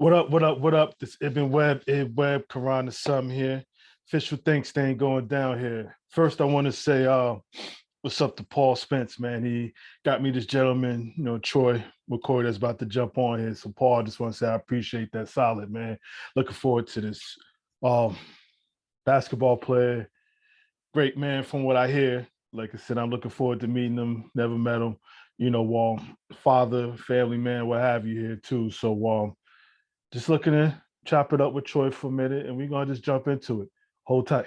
What up? What up? What up? This Ibn Web, Quran the Sum here. Official Think Tank going down here. First, I want to say, what's up to Paul Spence, man. He got me this gentleman, Troy McKoy, that's about to jump on here. So, Paul, I just want to say I appreciate that. Solid, man. Looking forward to this. Basketball player, great man from what I hear. Like I said, I'm looking forward to meeting him. Never met him. Father, family man, what have you here too. So, just looking to chop it up with Troy for a minute, and we're gonna just jump into it. Hold tight.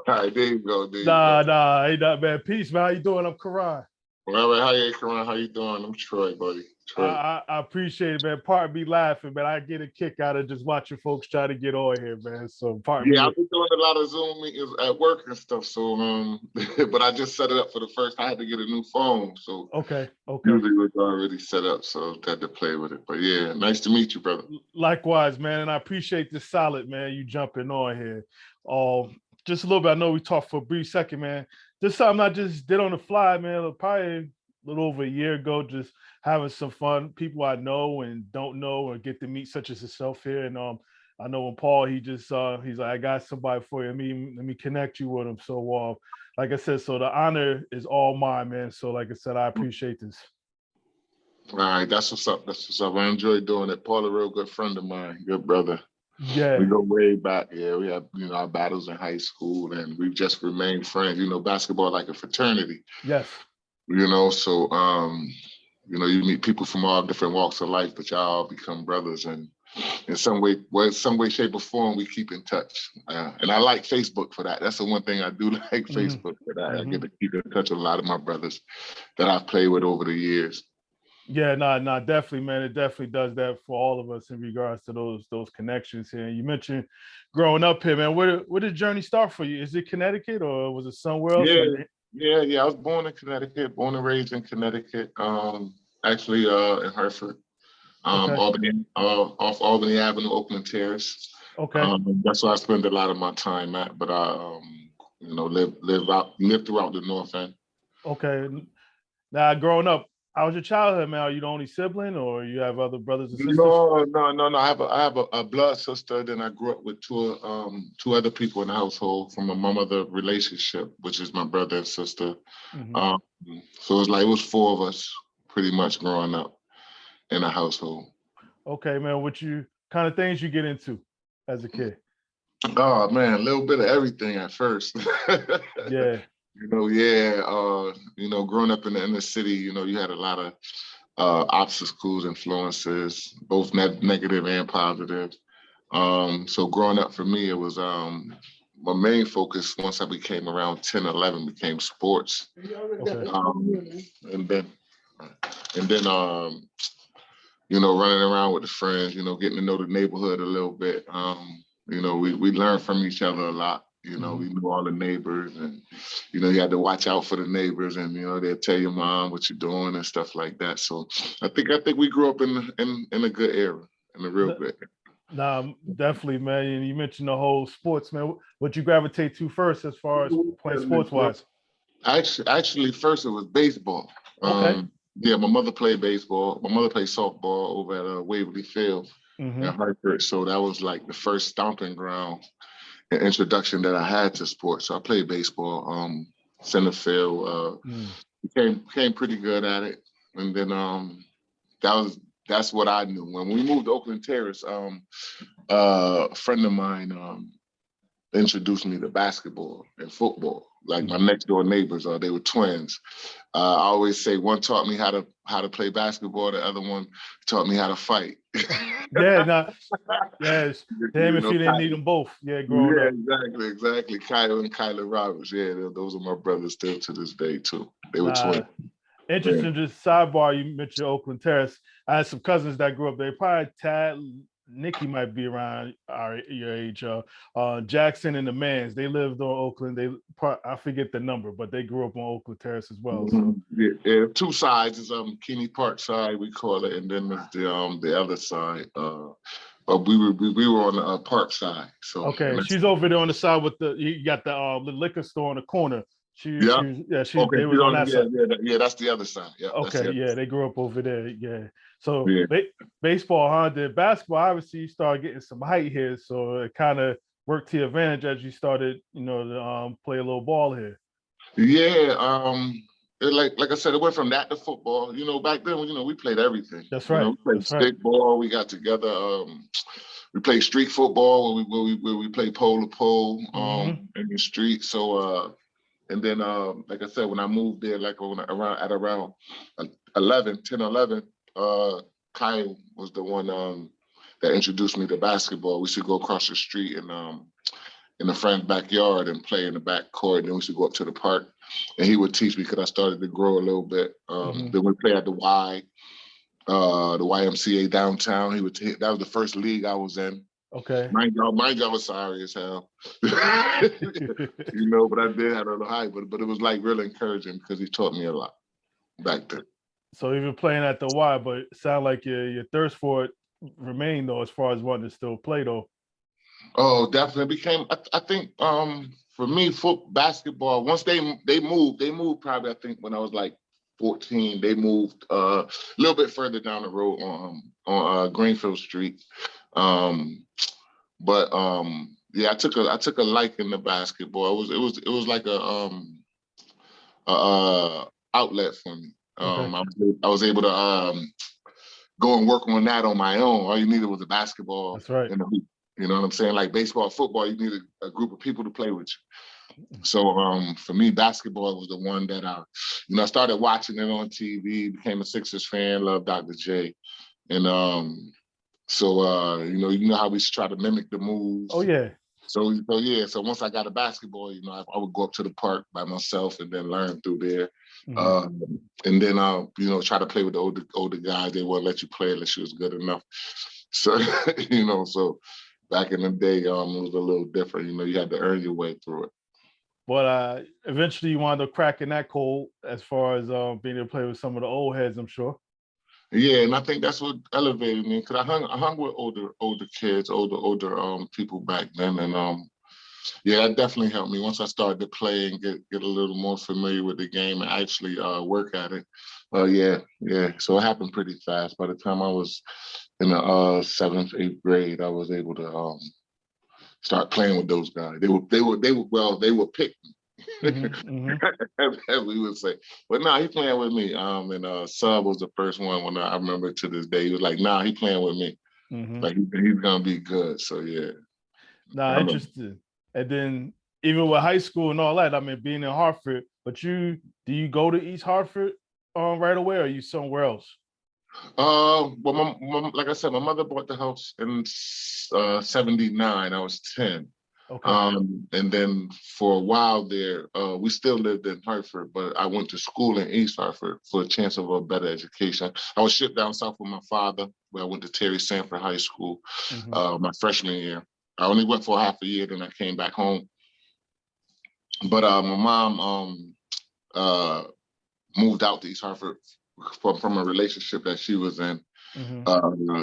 All right, there you go. Nah, ain't that bad. Peace, man. How you doing? I'm Karan. All right, hi, Karan. How you doing? I'm Troy, buddy. Troy. I appreciate it, man. Pardon me laughing, but I get a kick out of just watching folks try to get on here, man. So pardon me. I've been doing a lot of Zoom meetings at work and stuff. So, but I just set it up for the first. I had to get a new phone, so okay. Usually it was already set up, so I had to play with it. But yeah, nice to meet you, brother. Likewise, man, and I appreciate this solid, man. You jumping on here. Just a little bit. I know we talked for a brief second, man. This something I just did on the fly, man. Probably a little over a year ago, just having some fun. People I know and don't know or get to meet, such as yourself here. And I know when Paul, he's like, I got somebody for you. Let me connect you with him. So like I said, so the honor is all mine, man. So like I said, I appreciate this. All right, that's what's up. That's what's up. I enjoy doing it. Paul, a real good friend of mine, good brother. Yeah. We go way back. Yeah, we have, our battles in high school, and we've just remained friends. Basketball like a fraternity. Yes. So you meet people from all different walks of life, but y'all all become brothers, and in some way, shape, or form, we keep in touch. And I like Facebook for that. That's the one thing I do like, Facebook for that. I get to keep in touch with a lot of my brothers that I've played with over the years. Yeah, no, definitely, man. It definitely does that for all of us in regards to those connections here. And you mentioned growing up here, man. Where did the journey start for you? Is it Connecticut or was it somewhere else? Yeah. I was born in Connecticut, born and raised in Connecticut. Actually, in Hartford, Albany, off Albany Avenue, Oakland Terrace. Okay. That's where I spend a lot of my time at. But I, live throughout the North End. Okay. Now, growing up, how was your childhood, man? Are you the only sibling, or you have other brothers and sisters? No. I have a blood sister. Then I grew up with two other people in the household from a mother relationship, which is my brother and sister. Mm-hmm. So it was four of us pretty much growing up in a household. Okay, man. What kind of things you get into as a kid? Oh man, a little bit of everything at first. Yeah. Growing up in the inner city, you had a lot of obstacles, influences, both negative and positive. So growing up for me, it was my main focus once I became around 10, 11, became sports. Okay. And then running around with the friends, getting to know the neighborhood a little bit. We learned from each other a lot. We knew all the neighbors, and you had to watch out for the neighbors, and they'd tell your mom what you're doing and stuff like that. So I think we grew up in a good era, in a real good era. Nah, definitely, man. And you mentioned the whole sports, man. What you gravitate to first as far as playing sports wise? Actually, first it was baseball. Okay. Yeah, my mother played baseball. My mother played softball over at Waverly Field in Hartford. So that was like the first stomping ground and introduction that I had to sports. So I played baseball, center field. Became pretty good at it, and then that's what I knew. When we moved to Oakland Terrace, a friend of mine introduced me to basketball and football. Like my next door neighbors, they were twins. I always say one taught me how to play basketball, the other one taught me how to fight. Yes. Damn, if you didn't need them both. Yeah, growing up. Exactly. Kyle and Kyler Roberts. Yeah, those are my brothers still to this day too. They were twins. Interesting. Yeah. Just sidebar. You mentioned Oakland Terrace. I had some cousins that grew up there. Probably Tad. Nikki might be around your age. Jackson and the Mans, they lived on Oakland. I forget the number, but they grew up on Oakland Terrace as well. So. Yeah, two sides. Is Keeney Park side, we call it, and then there's the other side. But we were on the Park side. So okay, she's over there on the side with you got the liquor store on the corner. Yeah. Okay. They was on that side. Yeah. That's the other side. Yeah. Okay, yeah, they grew up over there. Yeah. So Yeah. baseball, huh? Then basketball, obviously, you started getting some height here, so it kind of worked to your advantage as you started, to play a little ball here. Yeah. Like I said, it went from that to football. Back then, we played everything. That's right. We played stickball. We got together. We played street football where we played pole to pole in the street. So and then like I said, when I moved there, like around 10, 11, Kyle was the one that introduced me to basketball. We used to go across the street and in a friend's backyard and play in the back court. And then we used to go up to the park, and he would teach me because I started to grow a little bit. Then we play at the YMCA downtown. That was the first league I was in. Okay. My job was sorry as hell. But I did have a little height, but it was like really encouraging because he taught me a lot back then. So even playing at the Y, but it sounded like your thirst for it remained though, as far as wanting to still play though. Oh, definitely became. I think for me, basketball. Once they moved probably. I think when I was like 14, they moved a little bit further down the road on Greenfield Street. Yeah, I took a liking to basketball. It was like a outlet for me. Okay. I was able to go and work on that on my own. All you needed was a basketball. That's right. You know what I'm saying? Like baseball, football, you needed a group of people to play with you. So for me, basketball was the one that I started watching it on TV, became a Sixers fan, loved Dr. J. And so you know how we try to mimic the moves. Oh yeah. So once I got a basketball, I would go up to the park by myself and then learn through there. And then try to play with the older guys. They wouldn't let you play unless you was good enough. So so back in the day, it was a little different. You had to earn your way through it. But eventually you wound up cracking that code as far as being able to play with some of the old heads, I'm sure. Yeah, and I think that's what elevated me because I hung with older kids, older people back then, and that definitely helped me. Once I started to play and get a little more familiar with the game and actually work at it. Yeah. So it happened pretty fast. By the time I was in the 7th, 8th grade, I was able to start playing with those guys. They would pick me. As we would say, but he playing with me. And Sub was the first one when I remember to this day. He was like, he playing with me. Like he's gonna be good. So yeah. Interesting. And then even with high school and all that, I mean, being in Hartford, but do you go to East Hartford right away, or are you somewhere else? Well, like I said, my mother bought the house in '79. I was 10. Okay. And then for a while there, we still lived in Hartford, but I went to school in East Hartford for a chance of a better education. I was shipped down south with my father, where I went to Terry Sanford High School my freshman year. I only went for half a year, then I came back home. But my mom moved out to East Hartford from a relationship that she was in.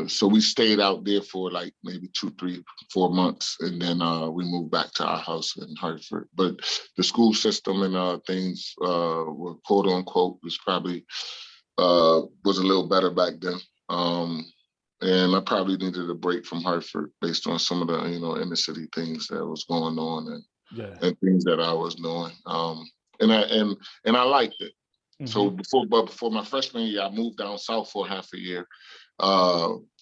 So we stayed out there for like maybe 2, 3, 4 months, and then we moved back to our house in Hartford. But the school system and things were quote unquote was probably was a little better back then. And I probably needed a break from Hartford based on some of the inner city things that was going on and things that I was doing. And I liked it. So before my freshman year, I moved down south for half a year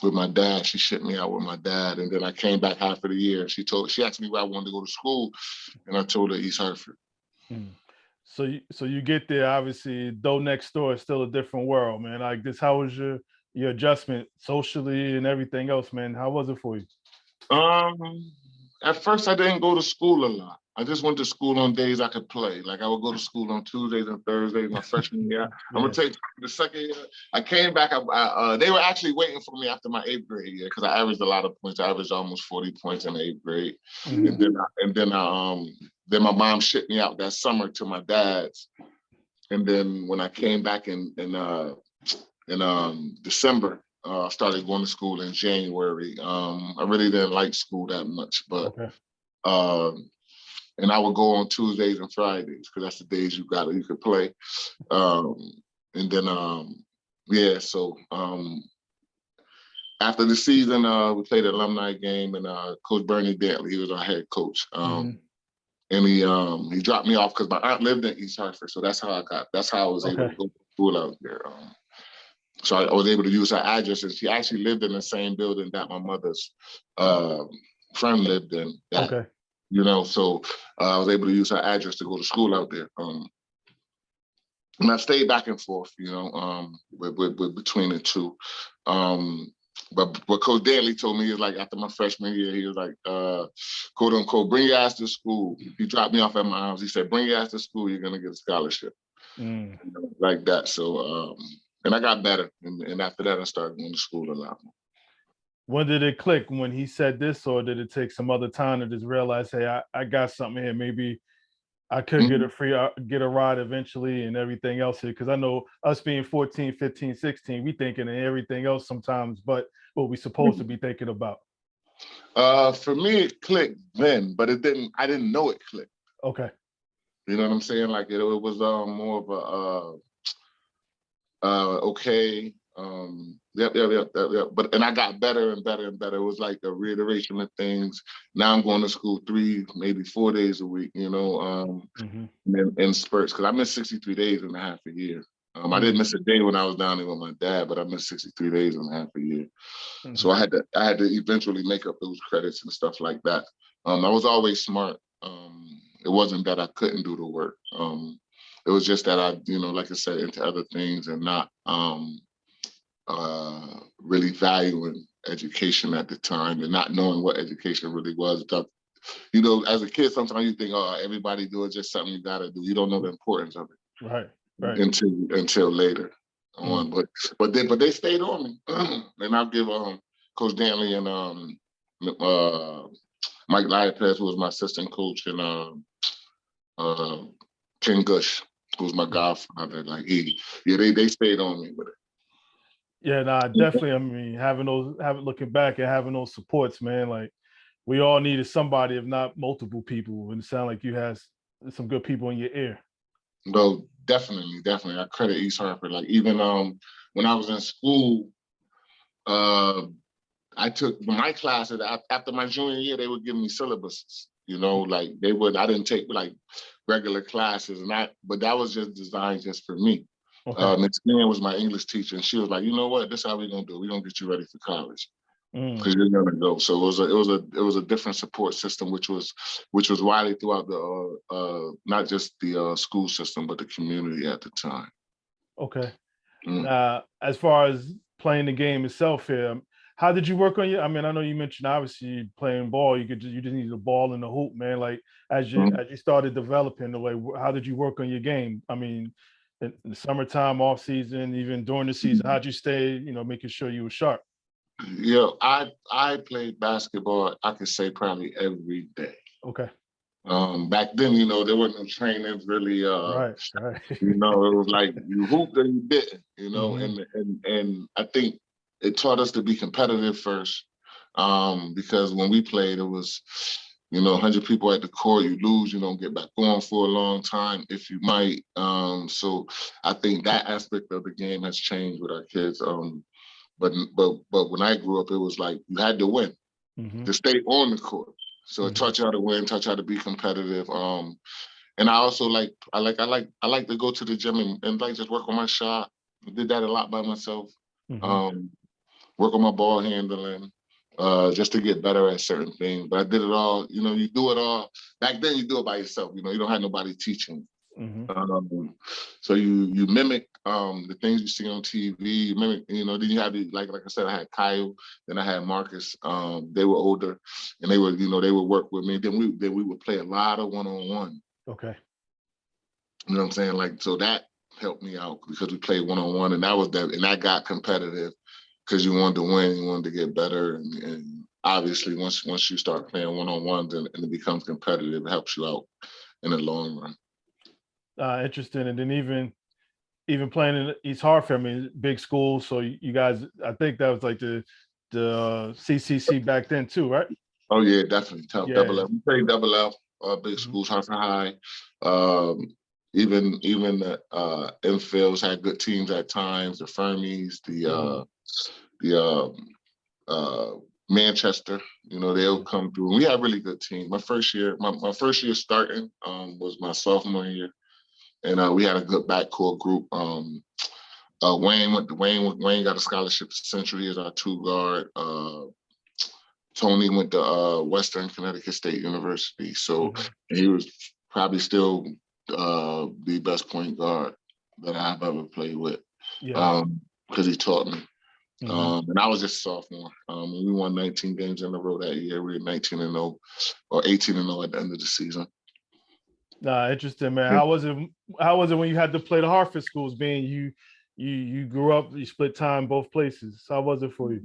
with my dad. She shipped me out with my dad, and then I came back half of the year. And she asked me where I wanted to go to school, and I told her East Hartford. So you get there, obviously, though next door is still a different world, man. Like this, how was your adjustment socially and everything else, man? How was it for you? At first, I didn't go to school a lot. I just went to school on days I could play. Like I would go to school on Tuesdays and Thursdays my freshman year. I'm gonna take the second year. I came back. They were actually waiting for me after my 8th grade year because I averaged a lot of points. I averaged almost 40 points in the 8th grade, and then my mom shipped me out that summer to my dad's. And then when I came back in December. Started going to school in January. I really didn't like school that much, but and I would go on Tuesdays and Fridays because that's the days you could play. And then so after the season, we played an alumni game, and Coach Bernie Dantley, he was our head coach. And he dropped me off because my aunt lived in East Hartford, so that's how I was able to go to school out there. So I was able to use her address, and she actually lived in the same building that my mother's friend lived in. So I was able to use her address to go to school out there. And I stayed back and forth, with between the two. But what Coach Dantley told me is like after my freshman year, he was like, quote unquote, bring your ass to school. He dropped me off at my house. He said, bring your ass to school, you're gonna get a scholarship. Like that. So and I got better. And after that I started going to school a lot more. When did it click? When he said this, or did it take some other time to just realize, hey, I got something here, maybe I could get a ride eventually and everything else here? Because I know us being 14, 15, 16, we thinking of everything else sometimes, but what we supposed to be thinking about. For me, it clicked then, but I didn't know it clicked. Okay. You know what I'm saying? Like it was more of a okay. Yep. But I got better and better and better. It was like a reiteration of things. Now I'm going to school 3, maybe 4 days a week, in spurts, because I missed 63 days and a half a year. I didn't miss a day when I was down there with my dad, but I missed 63 days and a half a year. So I had to eventually make up those credits and stuff like that. I was always smart. It wasn't that I couldn't do the work. It was just that I, like I said, into other things and not really valuing education at the time and not knowing what education really was. As a kid, sometimes you think, oh, everybody do it, just something you gotta do. You don't know the importance of it. Right. Until later on. But they stayed on me. And I'll give Coach Dantley and Mike Liapez, who was my assistant coach, and Ken Gush, who was my godfather. Like they stayed on me with it. Yeah, definitely. I mean, looking back and having those supports, man, like we all needed somebody, if not multiple people. And it sounded like you had some good people in your ear. No, definitely. I credit East Hartford. Like even when I was in school, I took my classes after my junior year. They would give me syllabuses. Like I didn't take like regular classes, but that was just designed just for me. Miss Stan was my English teacher, and she was like, you know what? This is how we're gonna do. We're gonna get you ready for college because you're gonna go. So it was a different support system, which was widely throughout the not just the school system, but the community at the time. Okay. Now, as far as playing the game itself here, how did you work on your? I mean, I know you mentioned obviously playing ball. You just needed a ball in the hoop, man. Like as you started developing, how did you work on your game? I mean, in the summertime, off season, even during the season, how'd you stay? Making sure you were sharp. Yeah, I played basketball. I could say probably every day. Okay. Back then, there wasn't no trainings really. Right. It was like you hooped or you didn't. And I think it taught us to be competitive first, because when we played, it was 100 people at the court. You lose, you don't get back on for a long time if you might. So I think that aspect of the game has changed with our kids. But when I grew up, it was like you had to win to stay on the court. So it taught you how to win, taught you how to be competitive. And I also like to go to the gym and like just work on my shot. I did that a lot by myself. Work on my ball handling, just to get better at certain things. But I did it all. You do it all. Back then, you do it by yourself. You don't have nobody teaching. So you mimic the things you see on TV. You mimic, then you have like I said, I had Kyle, then I had Marcus. They were older, and they would work with me. Then we would play a lot of one-on-one. Okay. You know what I'm saying? Like, so that helped me out because we played one-on-one, and that got competitive because you wanted to win, you wanted to get better, and obviously once you start playing one-on-ones and it becomes competitive, it helps you out in the long run. Interesting. And then even playing in East Hartford, I mean, big school. So you guys, I think that was like the CCC back then too, right? Oh yeah, definitely. Double F. We played Double F. big schools, Hartford High. Even the infields had good teams at times. The Fermies, the Manchester, they'll come through. We had really good teams. My first year starting was my sophomore year, and we had a good backcourt group. Wayne got a scholarship to Central. He is our 2 guard. Tony went to Western Connecticut State University, so he was probably still the best point guard that I've ever played with, because he taught me. And I was just a sophomore. We won 19 games in a row that year. We were 19-0 or 18-0 at the end of the season. Nah, interesting, man. How was it when you had to play the Hartford schools? Being you grew up, you split time both places. How was it for you?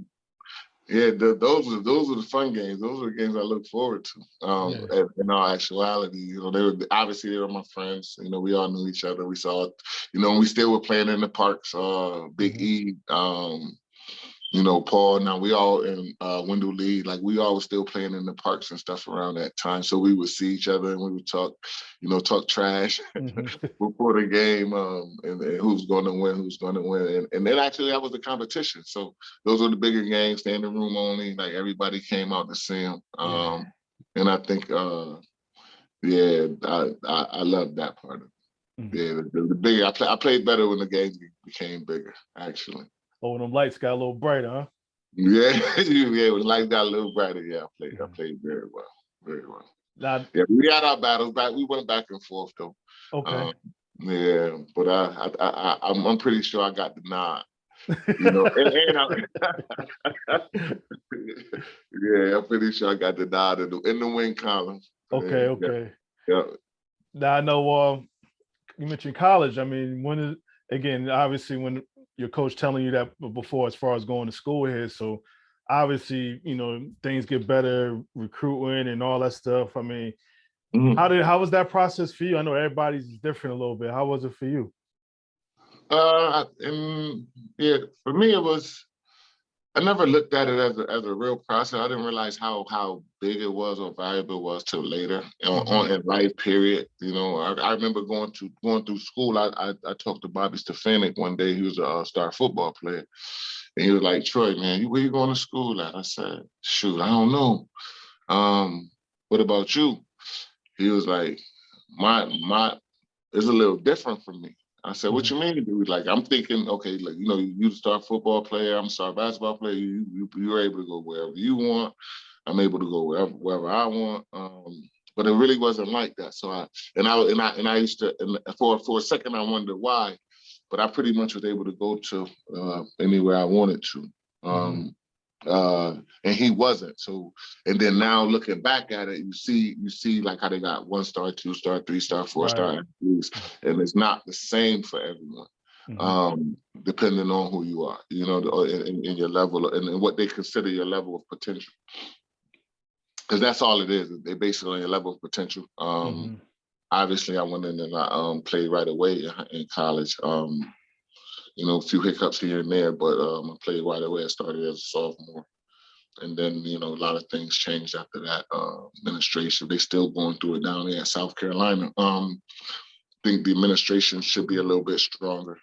Yeah, those were the fun games. Those are the games I look forward to. In all actuality, they were my friends. We all knew each other. We saw, we still were playing in the parks. Big E, Paul. Now we all in Wendell Lee. Like, we all were still playing in the parks and stuff around that time. So we would see each other and we would talk trash before the game, and who's going to win, and then actually that was the competition. So those were the bigger games, standing room only. Like, everybody came out to see them. And I think, I love that part of it. Yeah, the bigger I played better when the games became bigger, actually. Oh, when them lights got a little brighter, huh? Yeah, when the lights got a little brighter, I played very well, very well. Now, we had our battles back. We went back and forth though. Okay. But I'm pretty sure I got the nod. I'm pretty sure I got the nod in the win column. Okay. Yeah. Now I know you mentioned college. I mean, obviously when your coach telling you that before, as far as going to school here, so obviously things get better, recruiting and all that stuff. I mean, how was that process for you? I know everybody's different a little bit. How was it for you? For me it was. I never looked at it as a real process. I didn't realize how big it was or valuable it was till later on in life. Period. I remember going through school. I talked to Bobby Stefanik one day. He was a star football player, and he was like, "Troy, man, where you going to school at?" I said, "Shoot, I don't know. What about you?" He was like, "My it's a little different from me." I said, "What you mean, dude?" Like, I'm thinking, okay, like, you the star football player, I'm a star basketball player. You're able to go wherever you want. I'm able to go wherever I want. But it really wasn't like that. So I used to, and for a second I wondered why, but I pretty much was able to go to anywhere I wanted to. And he wasn't. So, and then now looking back at it, you see like how they got 1-star, 2-star, 3-star, 4-star athletes, and it's not the same for everyone, depending on who you are, in your level and what they consider your level of potential. Because that's all it is. They base it on your level of potential. Obviously, I went in and I played right away in college. A few hiccups here and there, but I played right away. I started as a sophomore. And then, a lot of things changed after that. Administration, they still going through it down there in South Carolina. I think the administration should be a little bit stronger.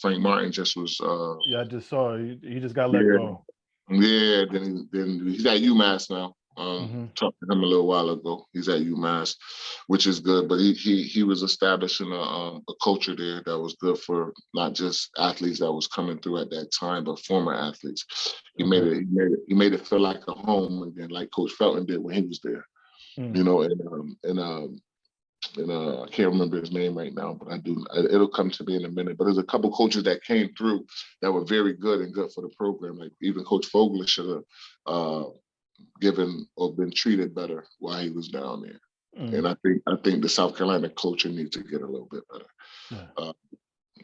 Frank Martin just was... I just saw he just got let go. Yeah, then he's at UMass now. Talked to him a little while ago. He's at UMass, which is good. But he was establishing a culture there that was good for not just athletes that was coming through at that time, but former athletes. He made it feel like a home again, like Coach Felton did when he was there. I can't remember his name right now, but it'll come to me in a minute. But there's a couple coaches that came through that were very good and good for the program. Like even Coach Fogler should have given or been treated better while he was down there. And I think the South Carolina culture needs to get a little bit better.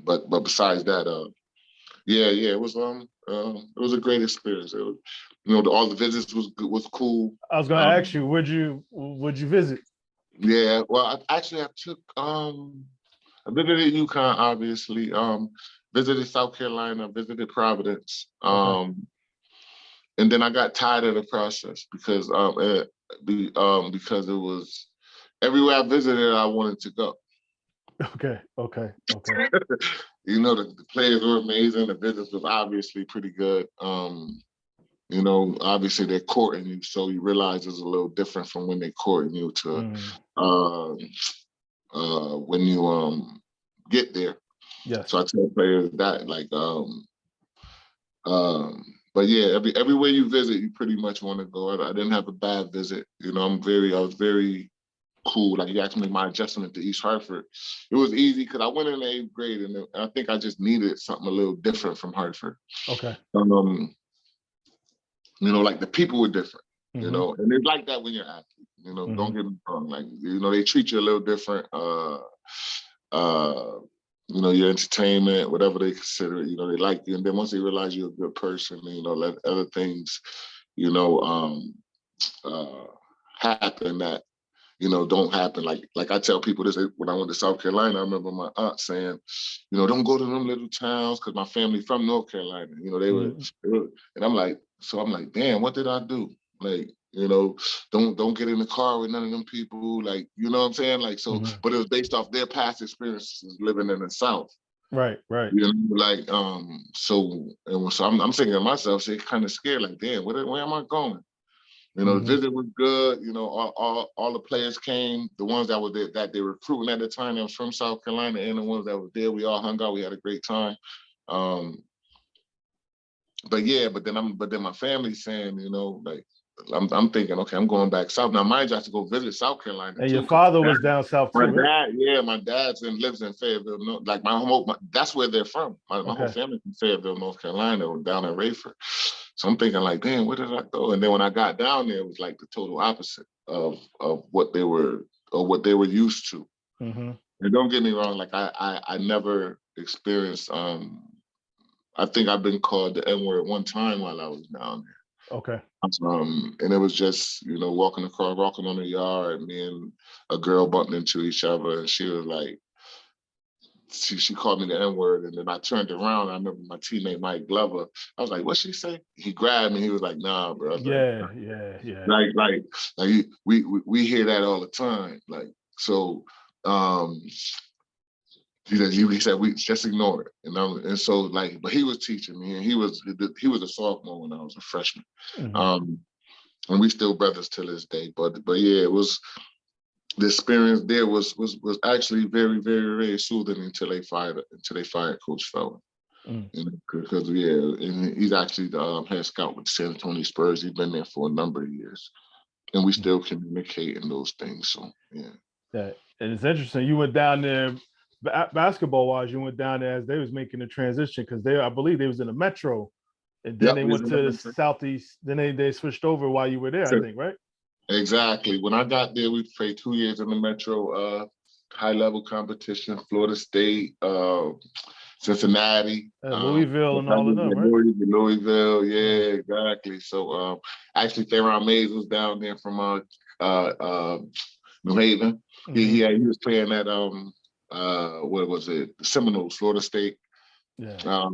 But besides that, it was a great experience. It was, all the visits was cool. I was gonna ask you, would you visit? Yeah, well, I took I visited UConn, obviously. Visited South Carolina, visited Providence. And then I got tired of the process because it was, everywhere I visited, I wanted to go. Okay. You know, the players were amazing. The visits was obviously pretty good. You know, obviously they're courting you, so you realize it's a little different from when they're courting you to when you get there. Yes. So I tell players that, like, but yeah, everywhere you visit, you pretty much want to go. I didn't have a bad visit. You know, I was very cool. Like, you asked me my adjustment to East Hartford. It was easy because I went in the 8th grade, and I think I just needed something a little different from Hartford. Okay. You know, like, the people were different, you know, and it's like that when you're athlete, you know, don't get me wrong. Like, you know, they treat you a little different. You know, your entertainment, whatever they consider it, you know, they like you. And then once they realize you're a good person, you know, let other things, you know, happen that, you know, don't happen. Like I tell people this when I went to South Carolina. I remember my aunt saying, you know, don't go to them little towns, because my family from North Carolina. You know, they were, and I'm like, damn, what did I do? Like, you know, don't get in the car with none of them people. Like, you know what I'm saying? Like, so, but it was based off their past experiences living in the South. Right. You know, like, so I'm thinking to myself, so kind of scared, like, damn, where am I going? You know, the visit was good. You know, all the players came. The ones that were there, that they were recruiting at the time, that was from South Carolina, and the ones that were there, we all hung out. We had a great time. But then my family's saying, you know, like, I'm thinking, okay, I'm going back south. Now, mind you, I have to go visit South Carolina. And your father was down south too, right? My dad's lives in Fayetteville. Like, that's where they're from. My whole family's from Fayetteville, North Carolina, or down at Rayford. So I'm thinking, like, damn, where did I go? And then when I got down there, it was like the total opposite of what they were used to. And don't get me wrong, like, I never experienced. I think I've been called the N-word one time while I was down there. Okay. And it was just, you know, walking on the yard, me and a girl bumped into each other, and she was like, she called me the N-word, and then I turned around. I remember my teammate Mike Glover. I was like, "What'd she say?" He grabbed me. He was like, "Nah, bro." Yeah. Like we hear that all the time. Like, so, he said, we just ignore it. And so, like, but he was teaching me, and he was a sophomore when I was a freshman. And we still brothers to this day. But yeah, it was, the experience there was actually very, very, very soothing until they fired Coach Feldman. Because and he's actually the head scout with the San Antonio Spurs. He's been there for a number of years, and we still communicate in those things. So and it's interesting. You went down there, basketball wise. You went down there as they was making the transition, because I believe they was in the Metro, and then they went to the Southeast. Then they switched over while you were there, I think, right? Exactly. When I got there, we played 2 years in the Metro, high-level competition, Florida State, Cincinnati. Louisville and all of them, right? Louisville, yeah, exactly. So actually, Theron Mays was down there from New Haven. He was playing at, what was it, the Seminoles, Florida State. Yeah.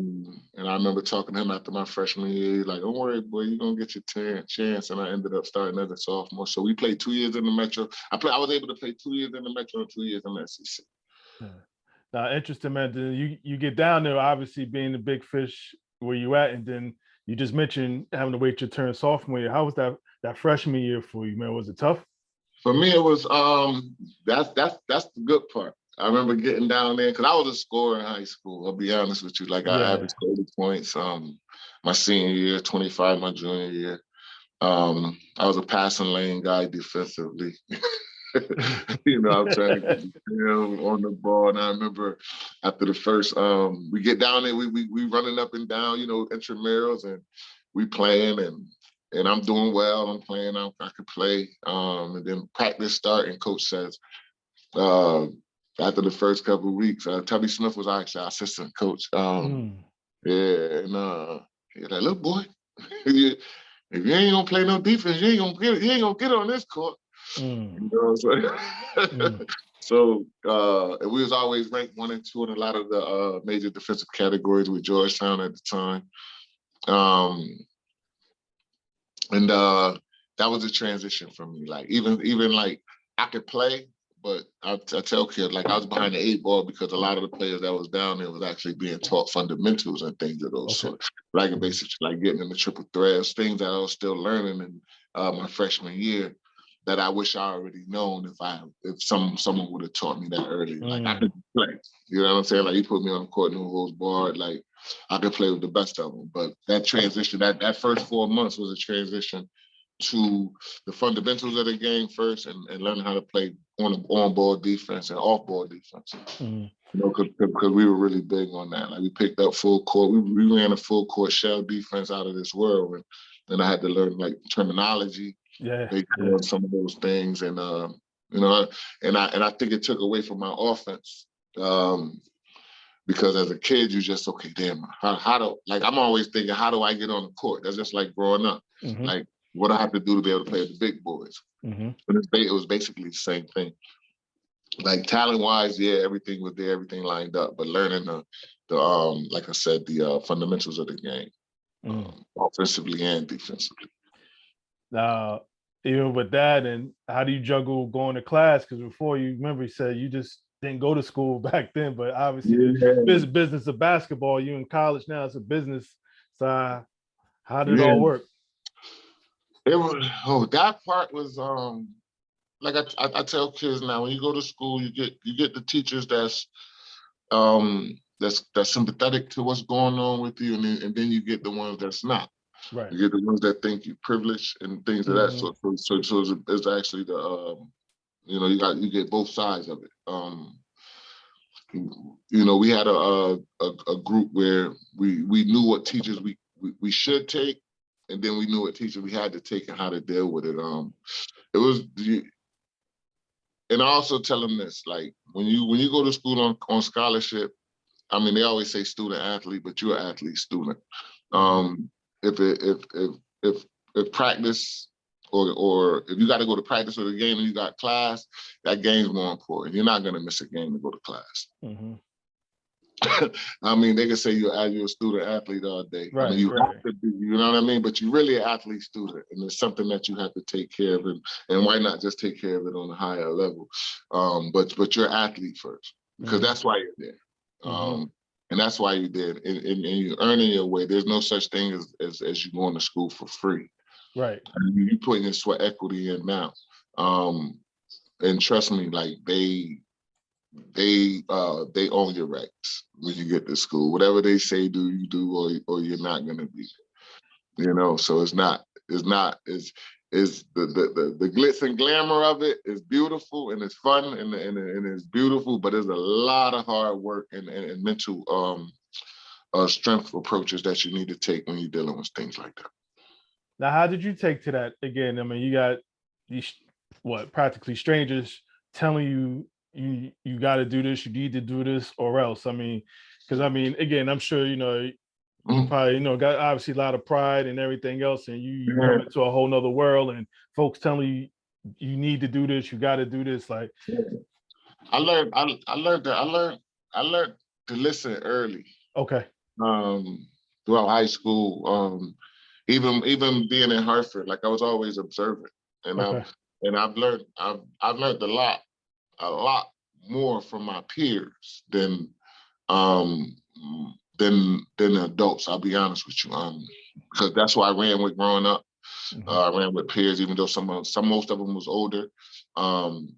And I remember talking to him after my freshman year. He's like, "Don't worry, boy, you're gonna get your chance." And I ended up starting as a sophomore. So we played 2 years in the Metro. I was able to play 2 years in the Metro and 2 years in the SEC. Yeah. Now, interesting, man. You get down there, obviously being the big fish where you at, and then you just mentioned having to wait your turn sophomore year. How was that freshman year for you, man? Was it tough? For me, it was that's the good part. I remember getting down there, because I was a scorer in high school. I'll be honest with you. Like, I averaged 30 points my senior year, 25 my junior year. I was a passing lane guy defensively. You know, I'm trying to get him on the ball. And I remember after the first, we get down there, we running up and down, you know, intramurals, and we playing, and I'm doing well. I'm playing. I could play. And then practice start, and coach says, after the first couple of weeks, Tubby Smith was actually our assistant coach. And he's like, "Look, boy, if you ain't gonna play no defense, you ain't gonna get on this court." You know what I'm saying? So and we was always ranked 1 and 2 in a lot of the major defensive categories with Georgetown at the time. And that was a transition for me. Like, even like, I could play, but I tell kids, like, I was behind the 8 ball because a lot of the players that was down there was actually being taught fundamentals and things of those sorts. Like basically like getting in the triple threads, things that I was still learning in my freshman year that I wish I already known if someone would have taught me that early. Like I could play. You know what I'm saying? Like you put me on the court, no holds barred, like I could play with the best of them. But that transition, that first 4 months was a transition to the fundamentals of the game first and learning how to play on-ball defense and off-ball defense. You know, because we were really big on that. Like we picked up full court. We ran a full court shell defense out of this world, and I had to learn like terminology. On some of those things, and you know, and I think it took away from my offense. Because as a kid, you just damn, how do, like, I'm always thinking, how do I get on the court? That's just like growing up. Like, what I have to do to be able to play with the big boys. But it was basically the same thing. Like talent-wise, yeah, everything was there, everything lined up, but learning the like I said, the fundamentals of the game, offensively and defensively. Now, even with that, and how do you juggle going to class? Because before, you remember you said you just didn't go to school back then, but obviously the business of basketball, you in college now, it's a business. So how did it all work? It was that part was like I tell kids now, when you go to school, you get the teachers that's sympathetic to what's going on with you, and then you get the ones that's not. Right. You get the ones that think you're privileged and things of that sort. So it's actually the you know, you get both sides of it. You know, we had a group where we knew what teachers we should take, and then we knew what teachers we had to take and how to deal with it. It was, and I also tell them this, like when you go to school on scholarship, I mean, they always say student athlete, but you're an athlete student. If practice or if you got to go to practice or the game and you got class, that game's more important. You're not going to miss a game to go to class. I mean, they can say you're a student athlete all day. Right, I mean, you have to be, you know what I mean? But you're really an athlete student, and it's something that you have to take care of. And why not just take care of it on a higher level? But you're an athlete first, because that's why you're there. And that's why you're there. And you're earning your way. There's no such thing as you going to school for free. Right. I mean, you putting your sweat equity in now. And trust me, like they own your rights when you get to school. Whatever they say do, you do, or you're not gonna be. You know, so it's the glitz and glamour of it is beautiful and it's fun and it's beautiful, but there's a lot of hard work and mental strength approaches that you need to take when you're dealing with things like that. Now, how did you take to that again? I mean, you got these practically strangers telling you got to do this, you need to do this, or else. I mean, because I mean, again, I'm sure you probably got obviously a lot of pride and everything else, and you come into a whole nother world, and folks telling you need to do this, you got to do this. Like, I learned to listen early. Okay. Throughout high school, even being in Hartford, like I was always observant, and I've learned a lot more from my peers than adults. I'll be honest with you, because that's what I ran with growing up. I ran with peers, even though most of them was older. And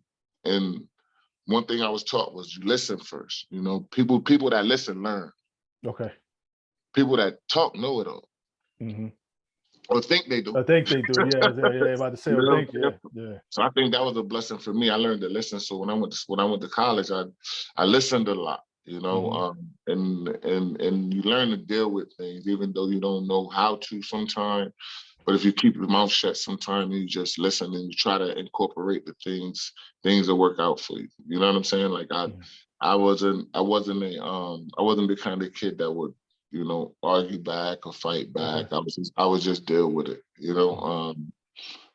one thing I was taught was you listen first. You know, people that listen learn. Okay. People that talk know it all. Or think they do. I think they do. Yeah, about to say. Yeah. So I think that was a blessing for me. I learned to listen. So when I went to college, I listened a lot. You know, and you learn to deal with things, even though you don't know how to sometimes. But if you keep your mouth shut, sometimes you just listen and you try to incorporate the things will work out for you. You know what I'm saying? Like I wasn't the kind of kid that would, argue back or fight back. I was just deal with it,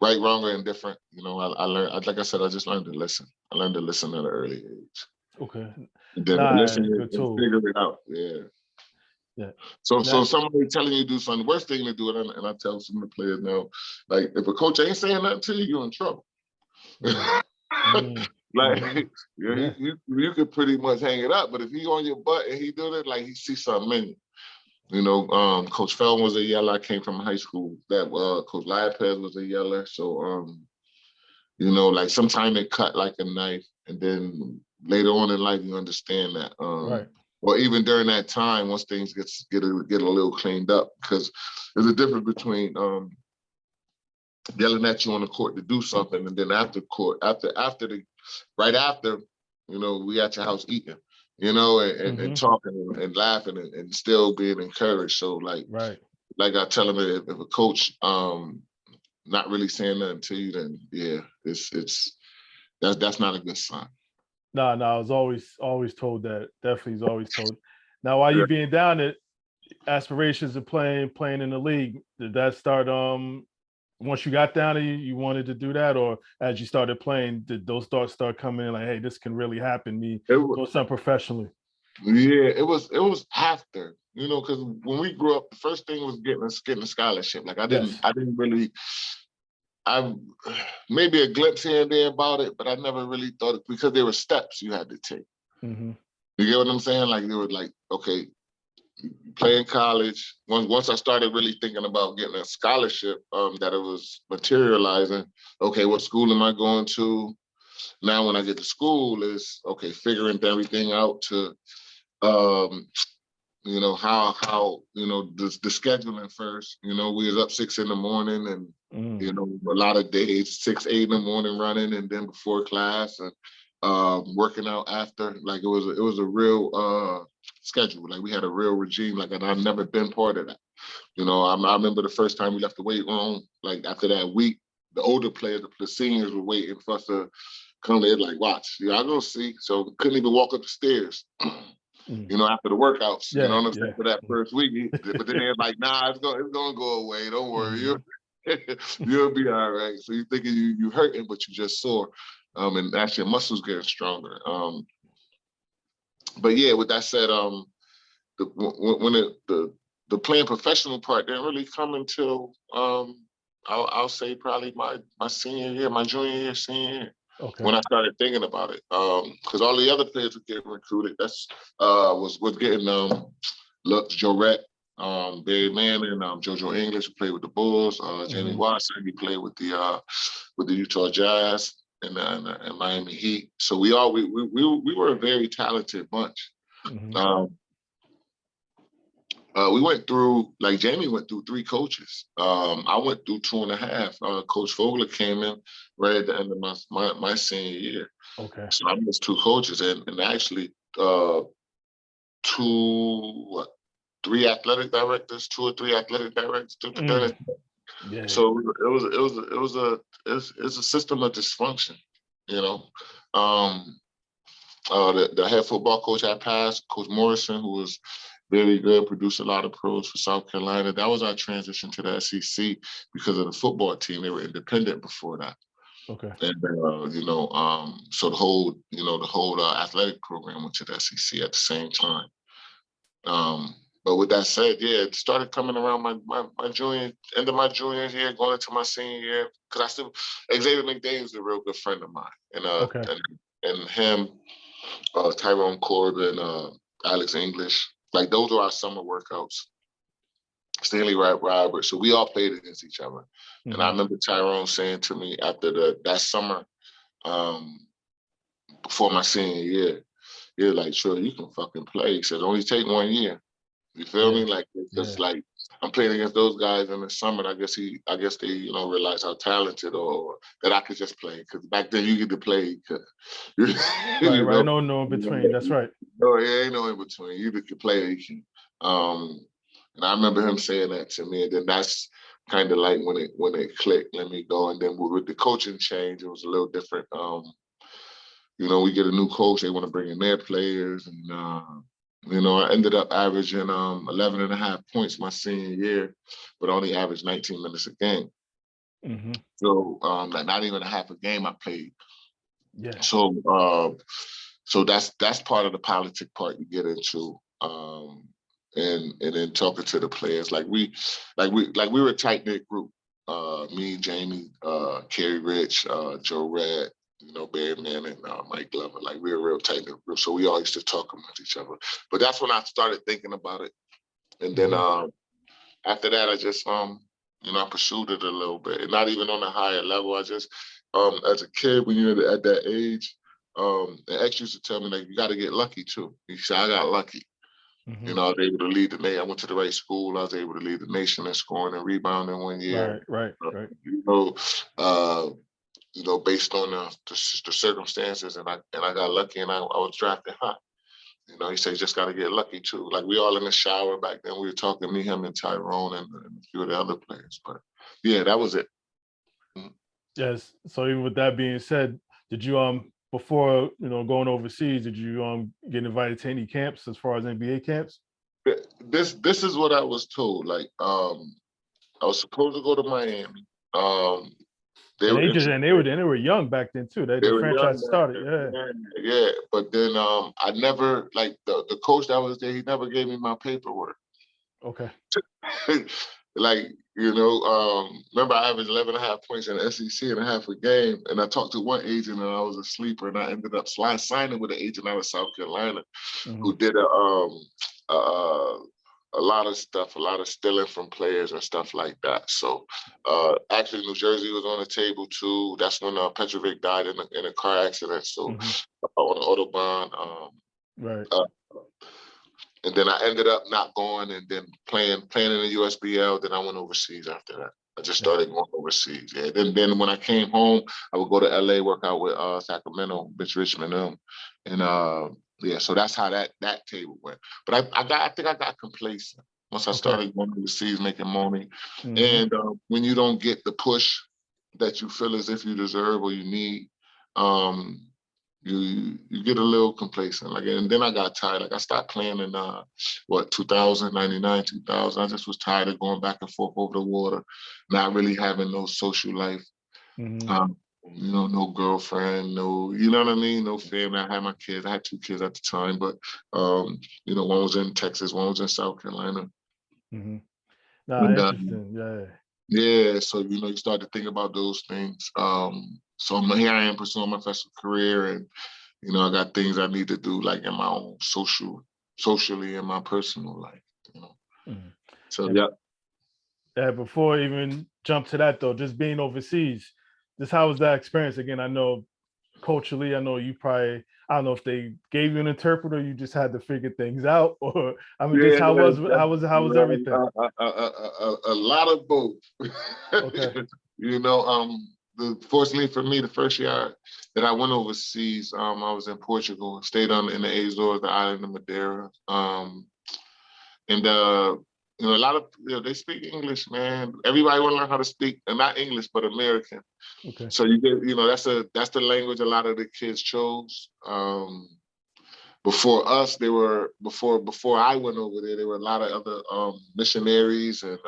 right, wrong, or indifferent. I learned, like I said, I just learned to listen. I learned to listen at an early age. Okay. And then listen and figure it out. Yeah. So somebody telling you to do something, the worst thing to do it, and I tell some of the players now, like if a coach ain't saying nothing to you, you're in trouble. Like, Yeah. you could pretty much hang it up. But if he on your butt and he do it, like he see something in you. You know, Coach Feldman was a yeller. I came from high school. That Coach Lopez was a yeller. So, you know, like sometimes it cut like a knife, and then later on in life you understand that. Right. Or even during that time, once things get a little cleaned up, because there's a difference between yelling at you on the court to do something, and then after court, right after, you know, we at your house eating, you know, and talking and laughing and still being encouraged. So like, right. Like I tell them, if a coach not really saying nothing to you, then yeah, that's not a good sign. No, I was always told that. Definitely is always told. Now, while you being down at aspirations of playing in the league, did that start once you got down there, you wanted to do that, or as you started playing, did those thoughts start coming in like, hey, this can really happen, me doing something professionally? Yeah, it was after, you know, because when we grew up, the first thing was getting a scholarship. Like I didn't really, maybe a glimpse here and there about it, but I never really thought it, because there were steps you had to take. You get what I'm saying? Like they were like, okay, play in college. Once I started really thinking about getting a scholarship, that it was materializing. Okay, what school am I going to? Now when I get to school, is okay, figuring everything out to, you know, how you know, the scheduling first. You know, we was up 6 in the morning, and you know, a lot of days 6, 8 in the morning running, and then before class, and working out after. Like it was a real schedule. Like we had a real regime. Like, and I've never been part of that. You know, I remember the first time we left the weight room. Like after that week, the older players, the seniors, were waiting for us to come there. Like, watch, yeah, I'll go see. So couldn't even walk up the stairs. You know, after the workouts, you know what I'm saying, for that first week. But then they're like, nah, it's gonna go away. Don't worry, you'll be all right. So you're thinking you hurting, but you just sore, and actually your muscles getting stronger. But yeah, with that said, the playing professional part didn't really come until I'll say probably my senior year, my junior year, senior year. Okay. When I started thinking about it, because all the other players were getting recruited. That's was getting Joe Rett, Barry Manning, JoJo English, who played with the Bulls, Jamie Watson, he played with the Utah Jazz and Miami Heat. So we were a very talented bunch. We went through, like Jamie went through 3 coaches. I went through 2.5. Coach Vogler came in right at the end of my senior year. Okay. So I missed 2 coaches, and actually 2 or 3 athletic directors. Yeah. So it was a system of dysfunction, you know. The head football coach I passed, Coach Morrison, who was very good, produced a lot of pros for South Carolina. That was our transition to the SEC because of the football team. They were independent before that. Okay. And you know, so the whole athletic program went to the SEC at the same time. But with that said, yeah, it started coming around my end of my junior year, going into my senior year, because Xavier McDaniel is a real good friend of mine, and him, Tyrone Corbin, Alex English. Like those were our summer workouts. Stanley Robert. So we all played against each other. And I remember Tyrone saying to me after that summer, before my senior year, he was like, sure, you can fucking play. He said, only take 1 year. You feel me? Like it's just like I'm playing against those guys in the summer. And I guess they, you know, realized how talented or that I could just play. Because back then you get to play. Right. No in between. That's right. No, ain't no in between. You could play or you can. And I remember him saying that to me. And then that's kind of like when it clicked, let me go. And then with the coaching change, it was a little different. You know, we get a new coach, they want to bring in their players. And, you know, I ended up averaging 11.5 points my senior year, but only averaged 19 minutes a game. So not even a half a game I played. Yeah. So that's part of the politic part you get into. And then talking to the players, like we were a tight-knit group. Me, Jamie, Kerry Rich, Joe Redd, Bearman and Mike Glover, like we were real tight in group. So we all used to talk amongst each other. But that's when I started thinking about it. And then after that, I just, I pursued it a little bit. And not even on a higher level. I just, as a kid, when you're at that age, the ex used to tell me, like, you got to get lucky too. He said, I got lucky. I was able to lead the nation. I went to the right school. I was able to lead the nation in scoring and rebounding one year. Right. Based on the circumstances, and I got lucky, and I was drafted high. He said, you just got to get lucky too. Like we all in the shower back then. We were talking, me, him, and Tyrone, and a few of the other players. But yeah, that was it. Yes. So even with that being said, did you before going overseas, did you get invited to any camps as far as NBA camps? This is what I was told. Like I was supposed to go to Miami. They were young back then too. The franchise started, yeah. But then I never, like the coach that was there, he never gave me my paperwork. Okay. Remember I averaged 11.5 points in the SEC and a half a game, and I talked to one agent and I was a sleeper, and I ended up signing with an agent out of South Carolina who did a lot of stuff, a lot of stealing from players and stuff like that. So actually New Jersey was on the table too. That's when Petrovic died in a car accident. So on the Autobahn. Right. And then I ended up not going, and then playing in the USBL. Then I went overseas after that. I just started going overseas. Yeah. Then when I came home, I would go to LA, work out with Sacramento, Mitch Richmond, and so that's how that table went. But I think I got complacent once I started going overseas, making money. And when you don't get the push that you feel as if you deserve or you need, you get a little complacent. And then I got tired. Like I stopped playing in 2000, 99, 2000. I just was tired of going back and forth over the water, not really having no social life. No girlfriend, you know what I mean? No family. I had my kids. I had 2 kids at the time, but one was in Texas, one was in South Carolina. Interesting. Yeah. So you start to think about those things. So here I am pursuing my professional career, and I got things I need to do, like in my own socially in my personal life. So yeah. Before I even jump to that though, just being overseas, how was that experience? Again, I know culturally, you probably, I don't know if they gave you an interpreter, you just had to figure things out, or how was everything? A lot of both. Okay. Fortunately for me, the first year that I went overseas, I was in Portugal, stayed in the Azores, the island of Madeira, and a lot of they speak English, man. Everybody want to learn how to speak, and not English, but American. Okay. So you get, that's the language a lot of the kids chose. Before us, before I went over there were a lot of other missionaries and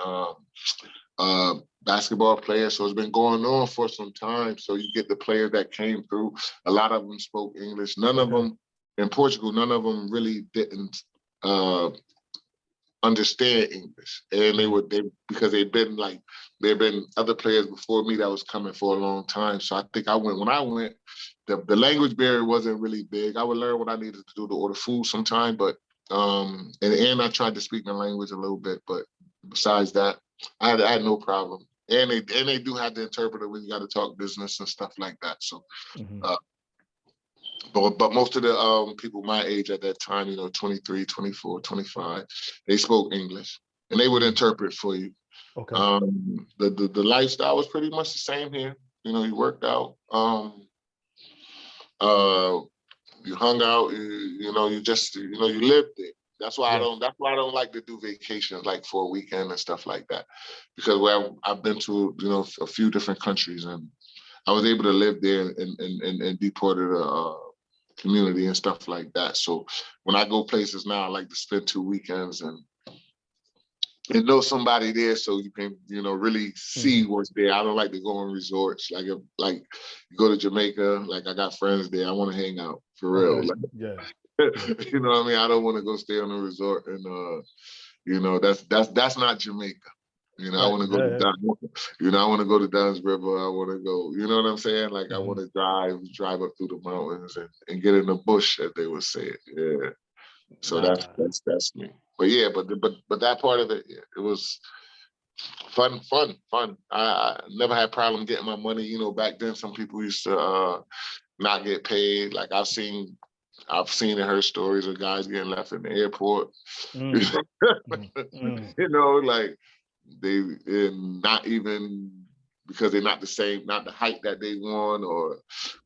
basketball players. So it's been going on for some time. So you get the players that came through. A lot of them spoke English. None of them in Portugal. None of them really didn't understand English, and because there'd been other players before me that was coming for a long time. So I think when I went, the language barrier wasn't really big. I would learn what I needed to do to order food sometime, but and I tried to speak the language a little bit, but besides that, I had no problem. And they do have the interpreter when you got to talk business and stuff like that. So. But most of the people my age at that time, 23, 24, 25, they spoke English, and they would interpret for you. Okay. The lifestyle was pretty much the same here. You worked out, you hung out, you just, you lived there. That's why I don't like to do vacations like for a weekend and stuff like that, because I've been to a few different countries, and I was able to live there and be part of the community and stuff like that. So when I go places now, I like to spend 2 weekends and know somebody there, so you can really see what's there. I don't like to go on resorts. Like you go to Jamaica, like I got friends there. I want to hang out for real. Okay. You know what I mean? I don't want to go stay on a resort, and that's not Jamaica. You know, I Right. want to go to I want to go to Dunn's River. I want to go, you know what I'm saying? Like I want to drive up through the mountains and get in the bush, as they would say it. Yeah. So that's me. But yeah, but that part of it, yeah, it was fun. I never had problem getting my money. You know, back then some people used to not get paid. Like I've seen and heard stories of guys getting left in the airport. You know, like they not even because they're not the height that they want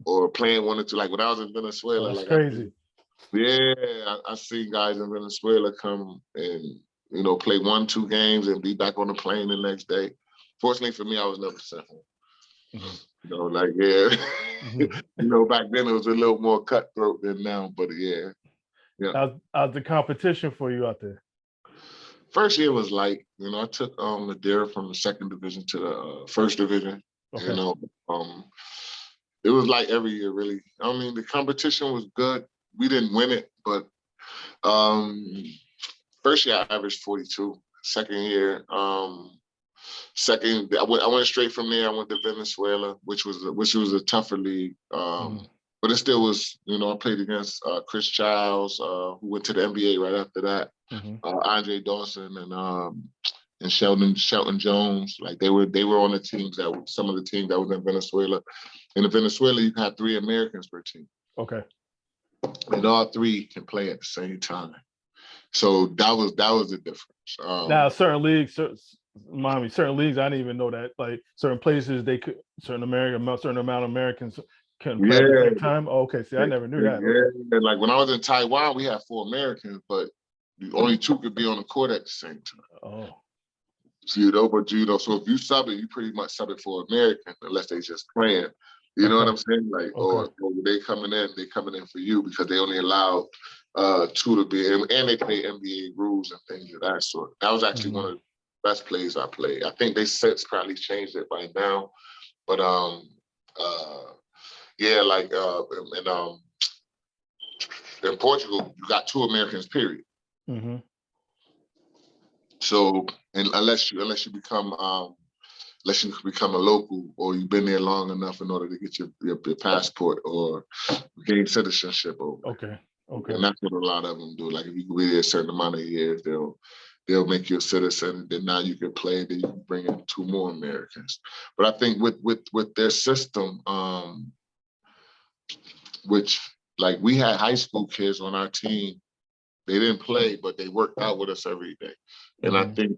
or playing one or two. Like when I was in Venezuela, that's like crazy. I seen guys in Venezuela come and play 1-2 games and be back on the plane the next day. Fortunately for me, I was never sent home. Back then it was a little more cutthroat than now, but yeah. How's the competition for you out there? First year was like, I took Madeira from the second division to the first division. Okay. It was like every year, really. I mean, the competition was good. We didn't win it, but first year I averaged 42. Second year, I went straight from there. I went to Venezuela, which was a tougher league. But it still was, I played against Chris Childs, who went to the NBA right after that. Andre Dawson and Shelton Jones. Like they were on the teams some of the teams that was in Venezuela. In Venezuela, you have 3 Americans per team. Okay. And all 3 can play at the same time. So that was the difference. Now certain leagues, I didn't even know that. Like certain places, certain amount of Americans couldn't play at the same time. Oh, okay, see, I never knew that. Yeah, and like when I was in Taiwan, we had 4 Americans, but only 2 could be on the court at the same time. Oh. So, so if you sub it, you pretty much sub it for American, unless they just playing. You know what I'm saying? Like, or they coming in for you because they only allowed 2 to be in, and they play NBA rules and things of that sort. That was actually one of the best plays I played. I think they since probably changed it by now, but in Portugal, you got 2 Americans, period. So, and unless you become a local or you've been there long enough in order to get your passport or gain citizenship over. Okay. And that's what a lot of them do. Like if you can be there a certain amount of years, they'll make you a citizen. Then now you can play. Then you can bring in 2 more Americans. But I think with their system, which like we had high school kids on our team. They didn't play, but they worked out with us every day. And I think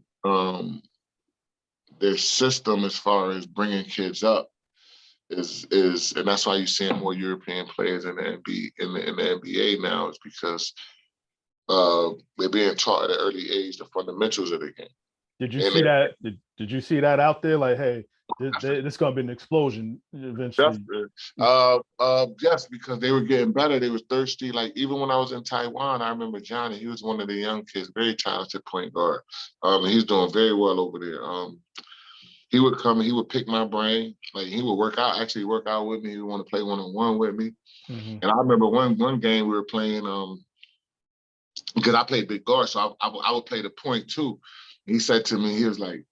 their system as far as bringing kids up is and that's why you're seeing more European players in the NBA now, is because they're being taught at an early age the fundamentals of the game. Did you see that? Did you see that out there? Like, hey, this is gonna be an explosion eventually. Yes, because they were getting better. They was thirsty. Like even when I was in Taiwan, I remember Johnny. He was one of the young kids, very talented point guard. He's doing very well over there. He would come and he would pick my brain. Like he would work out with me. He would want to play one-on-one with me. And I remember one game we were playing. Because I played big guard, so I would play the point too. He said to me, he was like,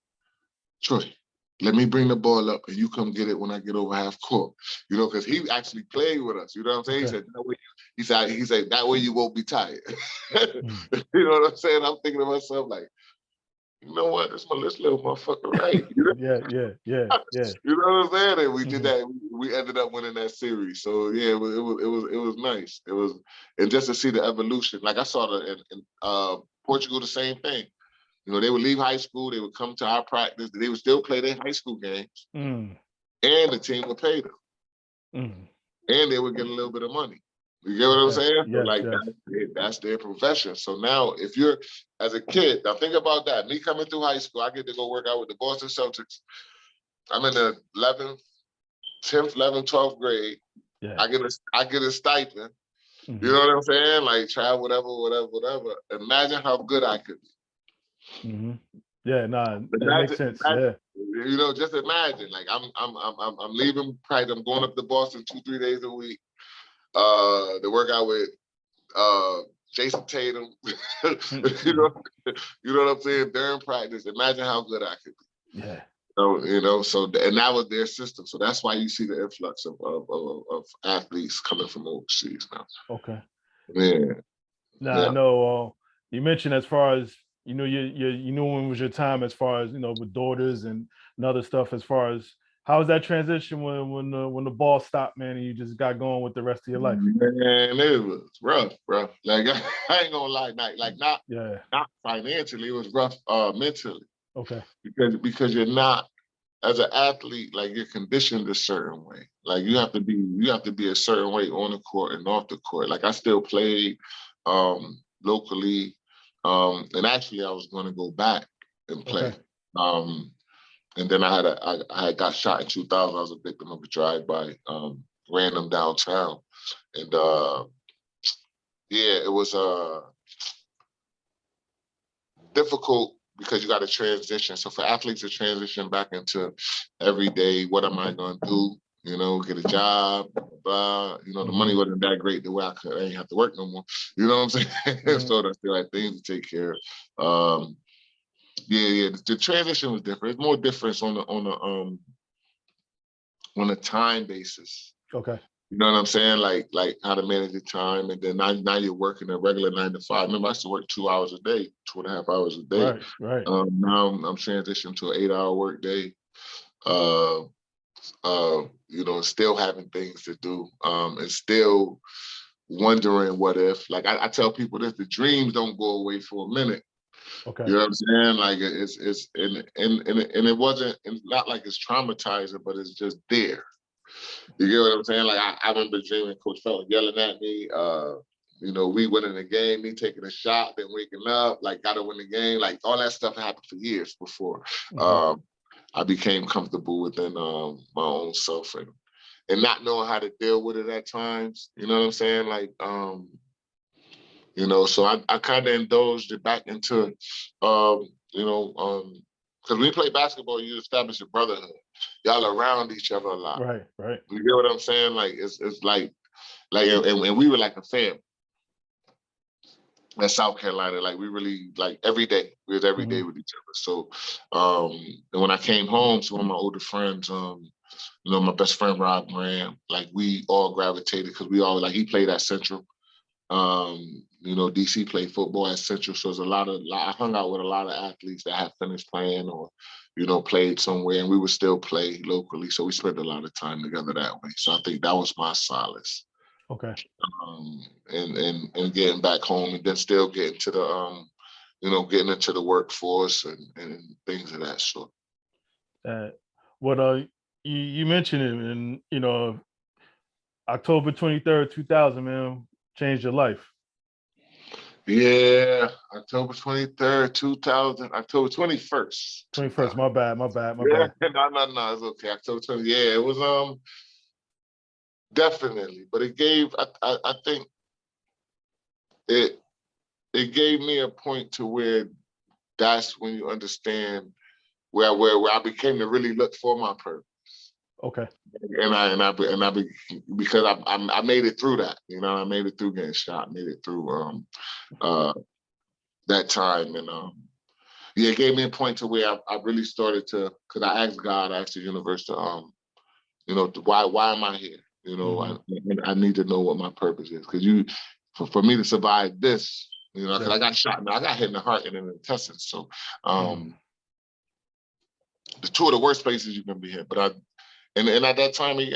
Troy, let me bring the ball up and you come get it when I get over half court. Because he actually played with us. You know what I'm saying? Okay. He said, that way you won't be tired. You know what I'm saying? I'm thinking to myself, like, you know what? This little motherfucker, right? Yeah. You know what I'm saying? And we did that. We ended up winning that series. So yeah, it was nice. It was, and just to see the evolution. Like I saw in Portugal, the same thing. They would leave high school, they would come to our practice, they would still play their high school games, and the team would pay them. And they would get a little bit of money. You get what I'm saying? Yes, so like that's their profession. So now if you're, as a kid, now think about that. Me coming through high school, I get to go work out with the Boston Celtics. I'm in the 10th, 11th, 12th grade. Yeah. I get a stipend. You know what I'm saying? Like travel, whatever. Imagine how good I could be. Yeah, that makes sense. Yeah. Just imagine. Like I'm leaving practice. I'm going up to Boston 2-3 days a week. To work out with Jason Tatum. You know what I'm saying? During practice. Imagine how good I could be. Yeah. So and that was their system. So that's why you see the influx of athletes coming from overseas now. Okay. Yeah. Now I know you mentioned as far as you know when was your time as far as with daughters and other stuff as far as how was that transition when the ball stopped, man, and you just got going with the rest of your life? Man, it was rough, bro. Like I ain't gonna lie, not financially, it was rough mentally. Okay. Because you're not, as an athlete, like you're conditioned a certain way. Like you have to be a certain way on the court and off the court. Like I still played locally, and actually I was going to go back and play. Okay. And then I had got shot in 2000. I was a victim of a drive-by, random downtown, and it was difficult because you got to transition. So for athletes to transition back into everyday, what am I going to do? Get a job, blah. The money wasn't that great the way I ain't have to work no more. You know what I'm saying? So that's the right things to take care of. The transition was different. It's more difference on a time basis. Okay. You know what I'm saying? Like how to manage the time, and then now you're working a regular 9 to 5. Remember, I used to work 2 hours a day, 2.5 hours a day. Right. Now I'm transitioning to an 8-hour work day. Still having things to do, and still wondering what if. Like I tell people this: the dreams don't go away for a minute. Okay. You know what I'm saying? Like it's and it wasn't. It's not like it's traumatizing, but it's just there. You get what I'm saying? Like I remember dreaming Coach Felton yelling at me. We winning the game, me taking a shot, then waking up, like gotta win the game. Like all that stuff happened for years before I became comfortable within my own self and not knowing how to deal with it at times. You know what I'm saying? Like so I kind of indulged it back into because when you play basketball, you establish a brotherhood. Y'all are around each other a lot. Right. You get what I'm saying? Like it's like and we were like a family in South Carolina. Like we really like every day. We was every day with each other. So and when I came home to one of my older friends, my best friend Rob Graham, like we all gravitated because we all he played at Central. DC played football at Central, so there's I hung out with a lot of athletes that had finished playing or, played somewhere, and we would still play locally. So we spent a lot of time together that way. So I think that was my solace. Okay. And getting back home and then still getting to the, getting into the workforce and things of that sort. You mentioned it, and October 23rd, 2000, man, changed your life. Yeah, October 23rd, 2000, October 21st. 21st, my bad. No, it's okay. October 20th. Yeah, it was definitely, but it gave I think it gave me a point to where that's when you understand where I became to really look for my purpose. Okay. Because I made it through that. I made it through getting shot, made it through that time, and it gave me a point to where I really started to, because I asked God, I asked the universe to why am I here? I need to know what my purpose is, because for me to survive this, because I got shot, I got hit in the heart and in the intestines, so the two of the worst places you can be hit, but and at that time he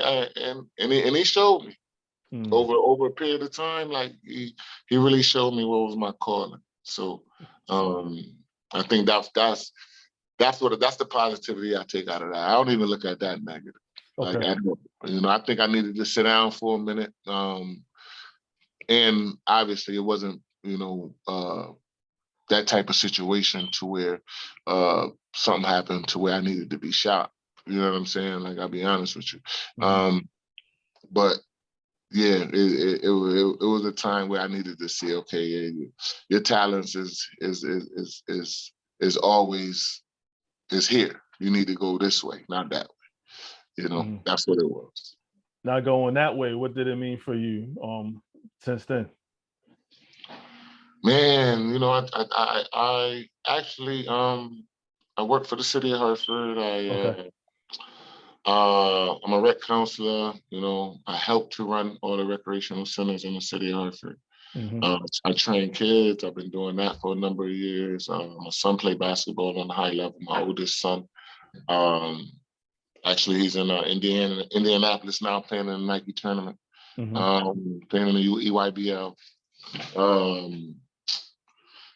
showed me over a period of time, like he really showed me what was my calling. So I think that's the positivity I take out of that. I don't even look at that negative. Okay. Like I think I needed to sit down for a minute. And obviously it wasn't, that type of situation to where something happened to where I needed to be shot. You know what I'm saying? Like, I'll be honest with you. But yeah, it was a time where I needed to see, okay, your talents is always here. You need to go this way, not that way. That's what it was. Not going that way. What did it mean for you since then? Man, I actually I work for the city of Hartford. Okay. I'm a rec counselor. You know, I help to run all the recreational centers in the city of Hartford. Mm-hmm. I train kids. I've been doing that for a number of years. My son played basketball on the high level. My oldest son, actually, he's in Indianapolis now, playing in the Nike tournament, playing in the EYBL.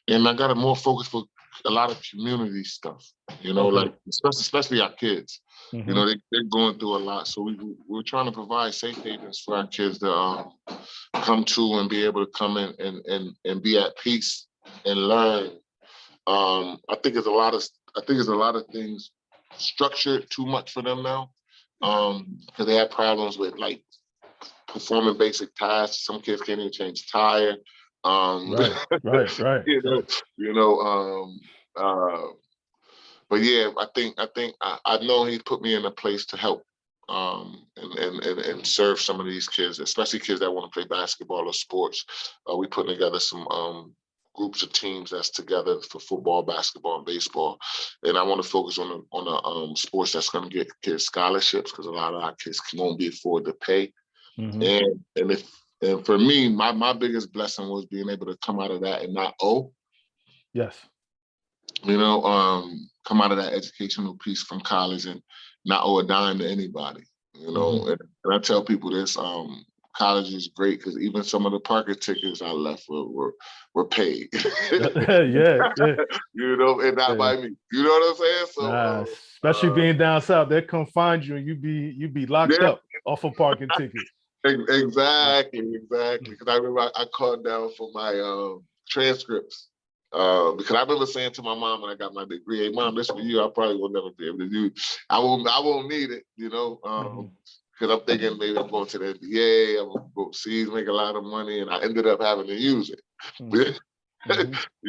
And I got a more focus for a lot of community stuff, you know, like especially our kids. You know, they're going through a lot. So we're trying to provide safe havens for our kids to come to and be able to come in and be at peace and learn. I think there's a lot of things structured too much for them now, because they have problems with like performing basic tasks. Some kids can't even change a tire. Right. You know, but yeah, I know he put me in a place to help and serve some of these kids, especially kids that want to play basketball or sports. We put together some groups of teams that's together for football, basketball, and baseball. And I want to focus on the sports that's going to get kids scholarships, because a lot of our kids won't be afford to pay. And for me, my biggest blessing was being able to come out of that and not owe. Yes. You know, come out of that educational piece from college and not owe a dime to anybody. You know, and I tell people this: college is great because even some of the parking tickets I left were paid. yeah. You know, and not by me. You know what I'm saying? So, especially being down south, they come find you and you be locked up off a parking ticket. Exactly. Because I remember I called down for my transcripts. Because I remember saying to my mom when I got my degree, "Hey, Mom, this for you. I probably will never be able to do. I won't need it, you know, because I'm thinking maybe I'm going to the NBA. I'm going to go overseas, make a lot of money, and I ended up having to use it. You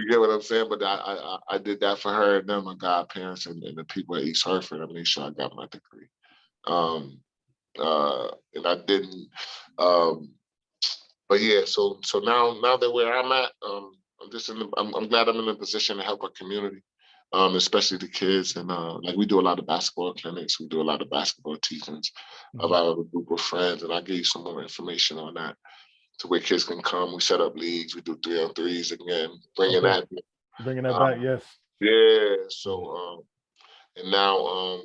get what I'm saying? But I did that for her and then my godparents and the people at East Hartford. I made sure I got my degree, and I didn't. But yeah, so now that where I'm at. I'm glad I'm in a position to help our community, especially the kids. And like we do a lot of basketball clinics, we do a lot of basketball teachings about a group of friends, and I gave you some more information on that to where kids can come. We set up leagues, we do 3-on-3s again, bringing that back. Yes. Yeah. So and now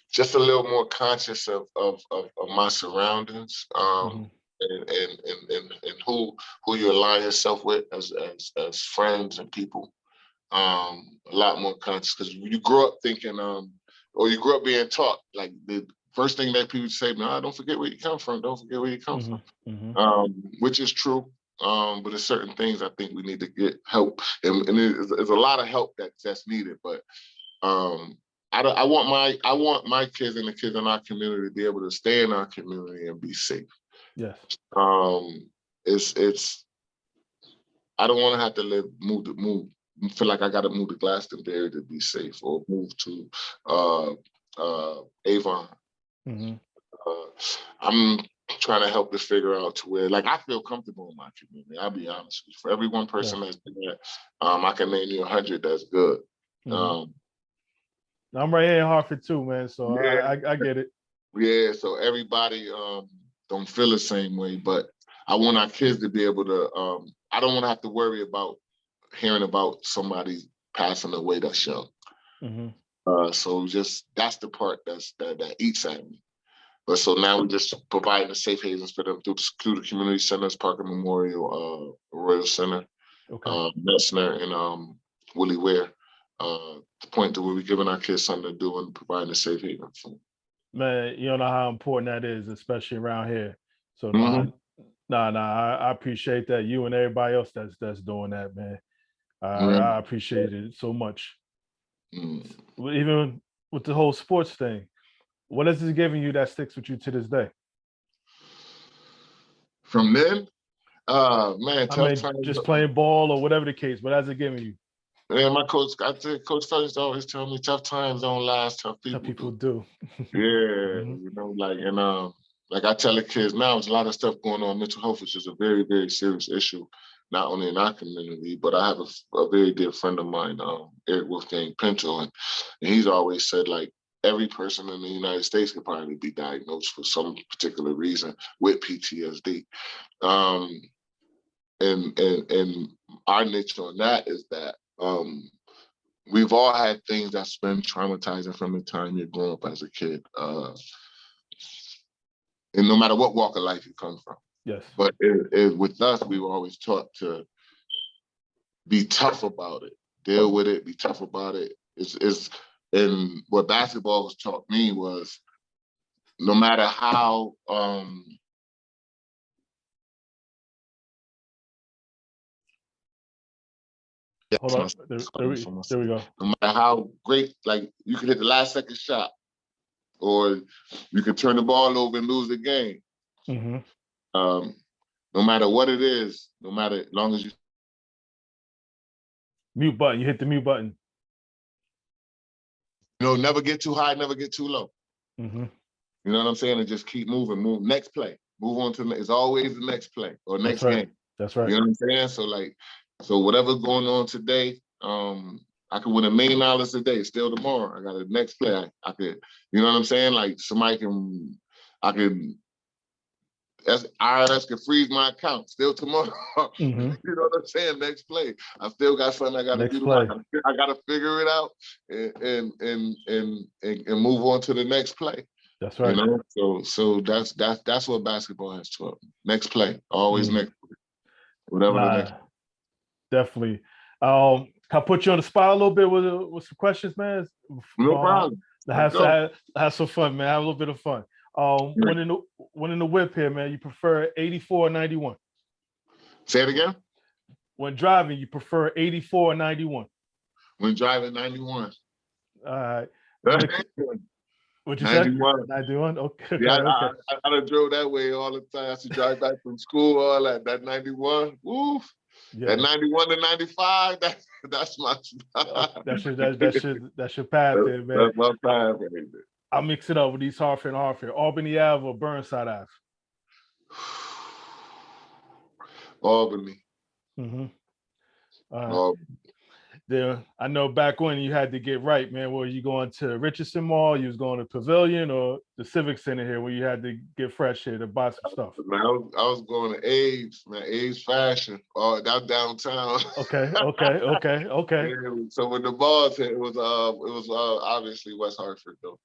just a little more conscious of my surroundings. And who you align yourself with as friends and people. A lot more conscious, because you grow up thinking, or you grow up being taught, like the first thing that people say, "No, don't forget where you come from. Don't forget where you come from," which is true. But there's certain things I think we need to get help, and there's a lot of help that's needed. But I want my kids and the kids in our community to be able to stay in our community and be safe. Yes. It's I don't want to have to move. Feel like I got to move to Glastonbury to be safe, or move to Avon. I'm trying to help to figure out to where, like, I feel comfortable in my community. I'll be honest with you. For every one person that's there, I can name you 100 that's good. I'm right here in Hartford too, man. So I get it. Yeah. So everybody don't feel the same way, but I want our kids to be able to. I don't want to have to worry about hearing about somebody passing away that's young. So just that's the part that eats at me. But so now we're just providing the safe havens for them through the community centers, Parker Memorial, Royal Center, Metzner, and Willie Ware. The point that we're giving our kids something to do and providing a safe haven for them. Man, you don't know how important that is, especially around here. So I appreciate that. You and everybody else that's doing that, man. I appreciate it so much. Even with the whole sports thing, what has it given you that sticks with you to this day? From then, man, tough times. Just playing ball or whatever the case. What has it given you? Yeah, my coach Felix always tell me tough times don't last, tough people do. Yeah, you know, like, and like I tell the kids now, there's a lot of stuff going on. Mental health is just a very, very serious issue, not only in our community, but I have a very dear friend of mine, Eric Wolfgang Pinto, and he's always said, like, every person in the United States could probably be diagnosed for some particular reason with PTSD. And our niche on that is that we've all had things that's been traumatizing from the time you grew up as a kid. And no matter what walk of life you come from. Yes. But with us, we were always taught to be tough about it, deal with it, be tough about it. And what basketball was taught me was no matter how hold on. There we go. No matter how great, like you can hit the last second shot, or you can turn the ball over and lose the game. Mm-hmm. No matter what it is, no matter, as long as you mute button, you hit the mute button. You know, never get too high, never get too low. Mm-hmm. You know what I'm saying? And just keep moving, move next play, move on to it's always the next play or next game. That's right. You know what I'm saying? So whatever's going on today, I could win $1 million a day. Still tomorrow, I got a next play. I could, you know what I'm saying? Like IRS can freeze my account. Still tomorrow. Mm-hmm. You know what I'm saying? Next play. I still got something I got to do. I got to figure it out and move on to the next play. That's right. You know? So that's what basketball has taught me. Next play, always next play. Whatever the next. Definitely. Can I put you on the spot a little bit with some questions, man? No problem. Have some fun, man. Have a little bit of fun. When in the whip here, man, you prefer 84 or 91? Say it again. When driving, you prefer 84 or 91? When driving, 91. All right. What'd you 91. say? 91. Okay. Yeah, okay. I done drove that way all the time. I used to drive back from school, all that. That 91. Woof. Yeah. That 91 to 95. That's my spot. That's your path there, man. That's my path, man. I'll mix it up with these Hartford. Albany Ave or Burnside Ave? Albany. Mm-hmm. Albany. There, I know back when you had to get right, man. Were you going to Richardson Mall? You was going to Pavilion or the Civic Center here, where you had to get fresh here to buy some stuff? Man, I was going to Abe's, man. Abe's Fashion. Oh, that downtown. Okay. Yeah, so when the balls hit, it was obviously West Hartford though.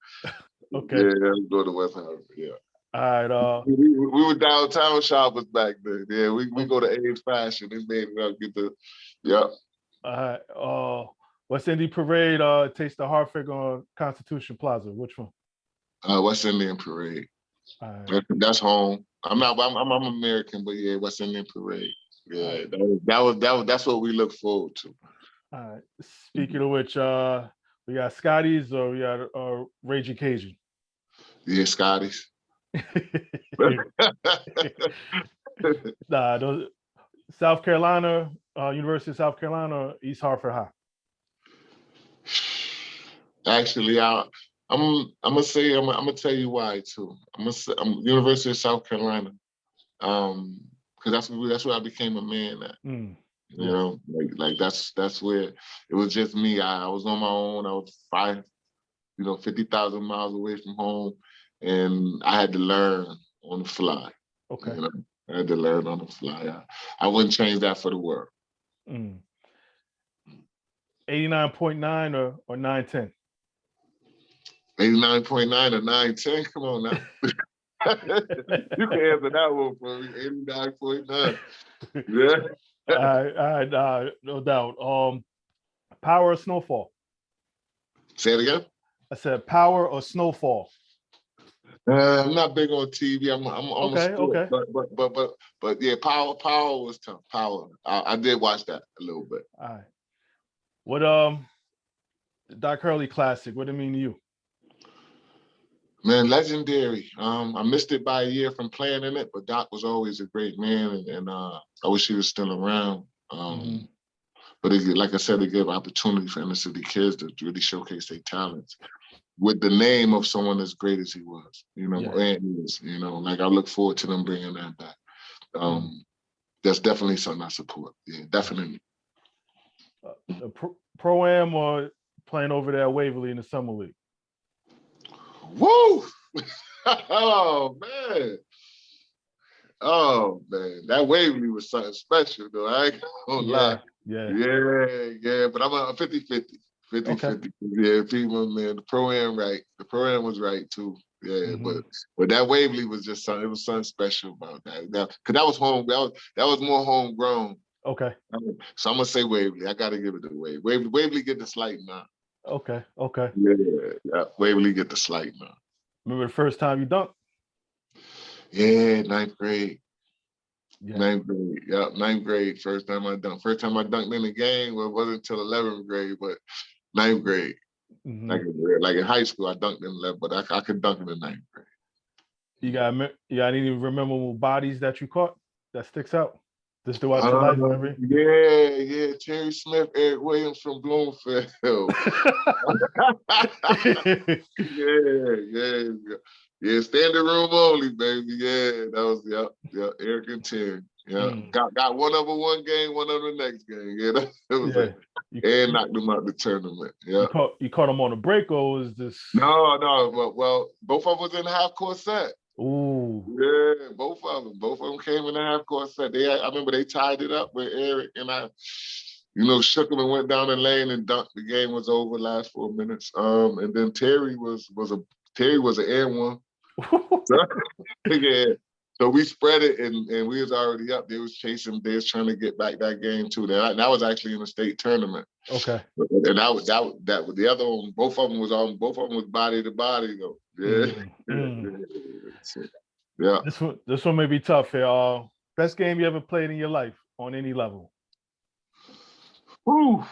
Okay. Yeah, I was going to West Hartford. Yeah. All right. We were downtown shoppers back then. Yeah, we go to Abe's Fashion. They made me get the West Indian Parade, Taste of Hartford on Constitution Plaza. Which one? West Indian Parade. That's home. I'm American, but yeah, West Indian Parade. Yeah, that's what we look forward to. All right. Speaking of which, we got Scotty's or we got Raging Cajun? Yeah, Scotty's. Those South Carolina, University of South Carolina, or East Hartford High? Actually, I'm gonna tell you why too. I'm University of South Carolina, because that's where I became a man at. You know, like that's where it was just me. I was on my own. I was 50,000 miles away from home, and I had to learn on the fly. Okay. You know? I had to learn on the fly. I wouldn't change that for the world. 89.9 or 910? 89.9 or 910? Come on now. You can answer that one for me. 89.9. Yeah. All right, no doubt. Power or snowfall? Say it again? I said power or snowfall? I'm not big on TV. I'm on sport, but yeah, power was tough. Power. I did watch that a little bit. All right. What Doc Hurley Classic? What did it mean to you? Man, legendary. I missed it by a year from playing in it, but Doc was always a great man, and I wish he was still around. But like I said, it gave opportunity for inner city kids to really showcase their talents. with the name of someone as great as he was, Yeah. and is, like I look forward to them bringing that back. That's definitely something I support. Yeah, definitely. The Pro-Am or playing over there at Waverly in the Summer League? Woo! Oh, man. Oh, man. That Waverly was something special, though. I ain't gonna lie. Yeah. But I'm a 50-50. 50-50. Yeah, people, man. The Pro-Am right. The Pro-Am was right, too. Yeah, but that Waverly was just something. It was something special about that. Because that was home. That was more homegrown. Okay. So I'm gonna say Waverly. I gotta give it to Waverly. Waverly get the slight nod. Okay. Yeah. Waverly get the slight nod. Remember the first time you dunked? Yeah, ninth grade. Yeah. Ninth grade. Yeah, ninth grade. First time I dunked. First time I dunked in the game. Well, it wasn't until 11th grade, but ninth grade. Like in high school, I dunked in 11th, but I could dunk in the ninth grade. You got any memorable bodies that you caught that sticks out? Just throughout your life, remember? Yeah. Terry Smith, Eric Williams from Bloomfield. Yeah. Standing room only, baby. Yeah, that was Eric and Terry. Yeah, got one of them one game, one of them the next game. Yeah, that was it. And knocked them out the tournament. Yeah. You caught them on a break, or was this? No. Well, both of them was in the half court set. Ooh. Yeah, both of them. Both of them came in the half court set. I remember they tied it up with Eric, and I, shook him and went down the lane and dunked. The game was over last 4 minutes. And then Terry was an and one. Yeah. So we spread it, and we was already up. They was chasing. They was trying to get back that game too. That was actually in the state tournament. Okay. And that was the other one. Both of them was body to body though. Yeah. This one may be tough here. Best game you ever played in your life on any level? Woo.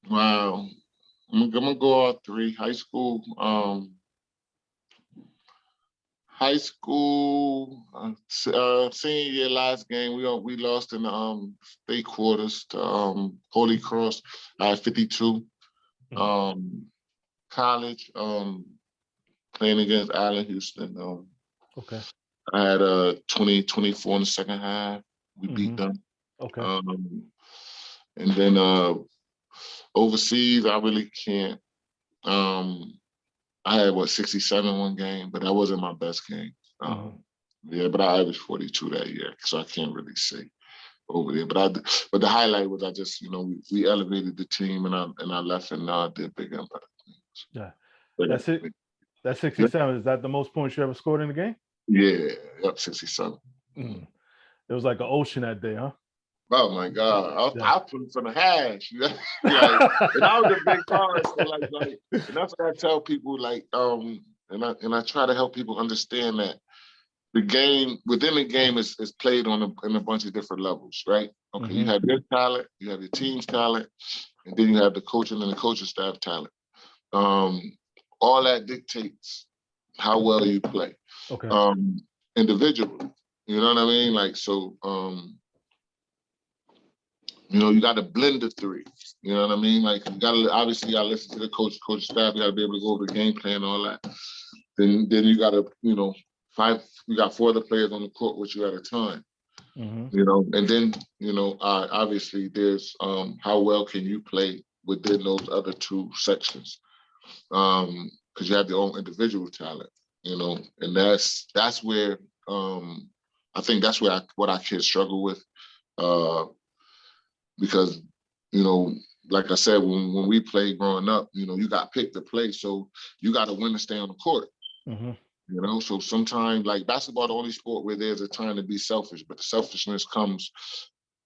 Wow. I'm gonna go all three. High school, senior year last game, we lost in the state quarters to Holy Cross. I had 52. College, playing against Allen Houston. Okay. I had 24 in the second half. We beat them. Okay. And then overseas, I really can't. I had 67 one game, but that wasn't my best game. Yeah, but I averaged 42 that year, so I can't really say over there. But the highlight was I just, we elevated the team, and I left and did big impact. Yeah, that's it. That's 67. Is that the most points you ever scored in the game? Yeah, 67. It was like an ocean that day, huh? Oh my God! I put from the hash. And I was a big guard, so like, and that's what I tell people. And I try to help people understand that the game within the game is played in a bunch of different levels, right? Okay, you have your talent, you have your team's talent, and then you have the coaching and the coaching staff talent. All that dictates how well you play. Okay. Individually, you know what I mean? Like so. You got to blend the three. You know what I mean? Like, you got to listen to the coach staff. You got to be able to go over the game plan and all that. Then you got to, you got 4 other players on the court with you at a time. And then, obviously there's how well can you play within those other 2 sections. Because you have your own individual talent, and that's where I think that's where what our kids struggle with. Because, like I said, when we played growing up, you got picked to play, so you got to win to stay on the court. So sometimes, like basketball, the only sport where there's a time to be selfish, but the selfishness comes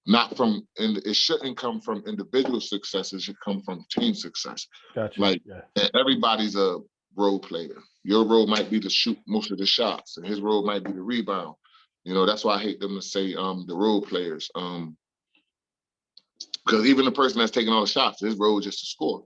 not from, and it shouldn't come from individual success. It should come from team success. Gotcha. Everybody's a role player. Your role might be to shoot most of the shots, and his role might be to rebound. That's why I hate them to say the role players. Because even the person that's taking all the shots, his role is just to score.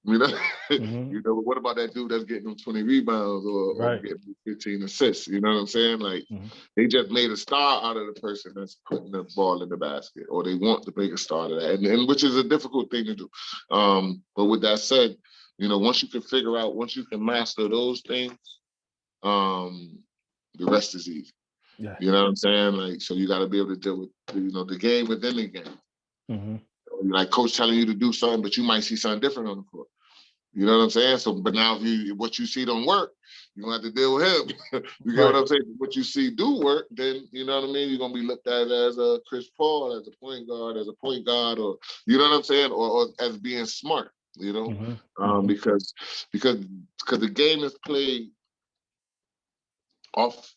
You know, Mm-hmm. you know. But what about that dude that's getting them 20 rebounds or Right. getting 15 assists? You know what I'm saying? Like Mm-hmm. they just made a star out of the person that's putting the ball in the basket, or they want to make a star of that, and which is a difficult thing to do. But with that said, you know, once you can master those things, the rest is easy. Yeah. You know what I'm saying? Like, so you got to be able to deal with, you know, the game within the game. Mm-hmm. Like coach telling you to do something, but you might see something different on the court. You know what I'm saying? So, but now if what you see don't work, you're gonna have to deal with him. You get what I'm saying? What you see do work, then you know what I mean? You're gonna be looked at as a Chris Paul, as a point guard, or you know what I'm saying? Or as being smart, you know? Mm-hmm. Because the game is played off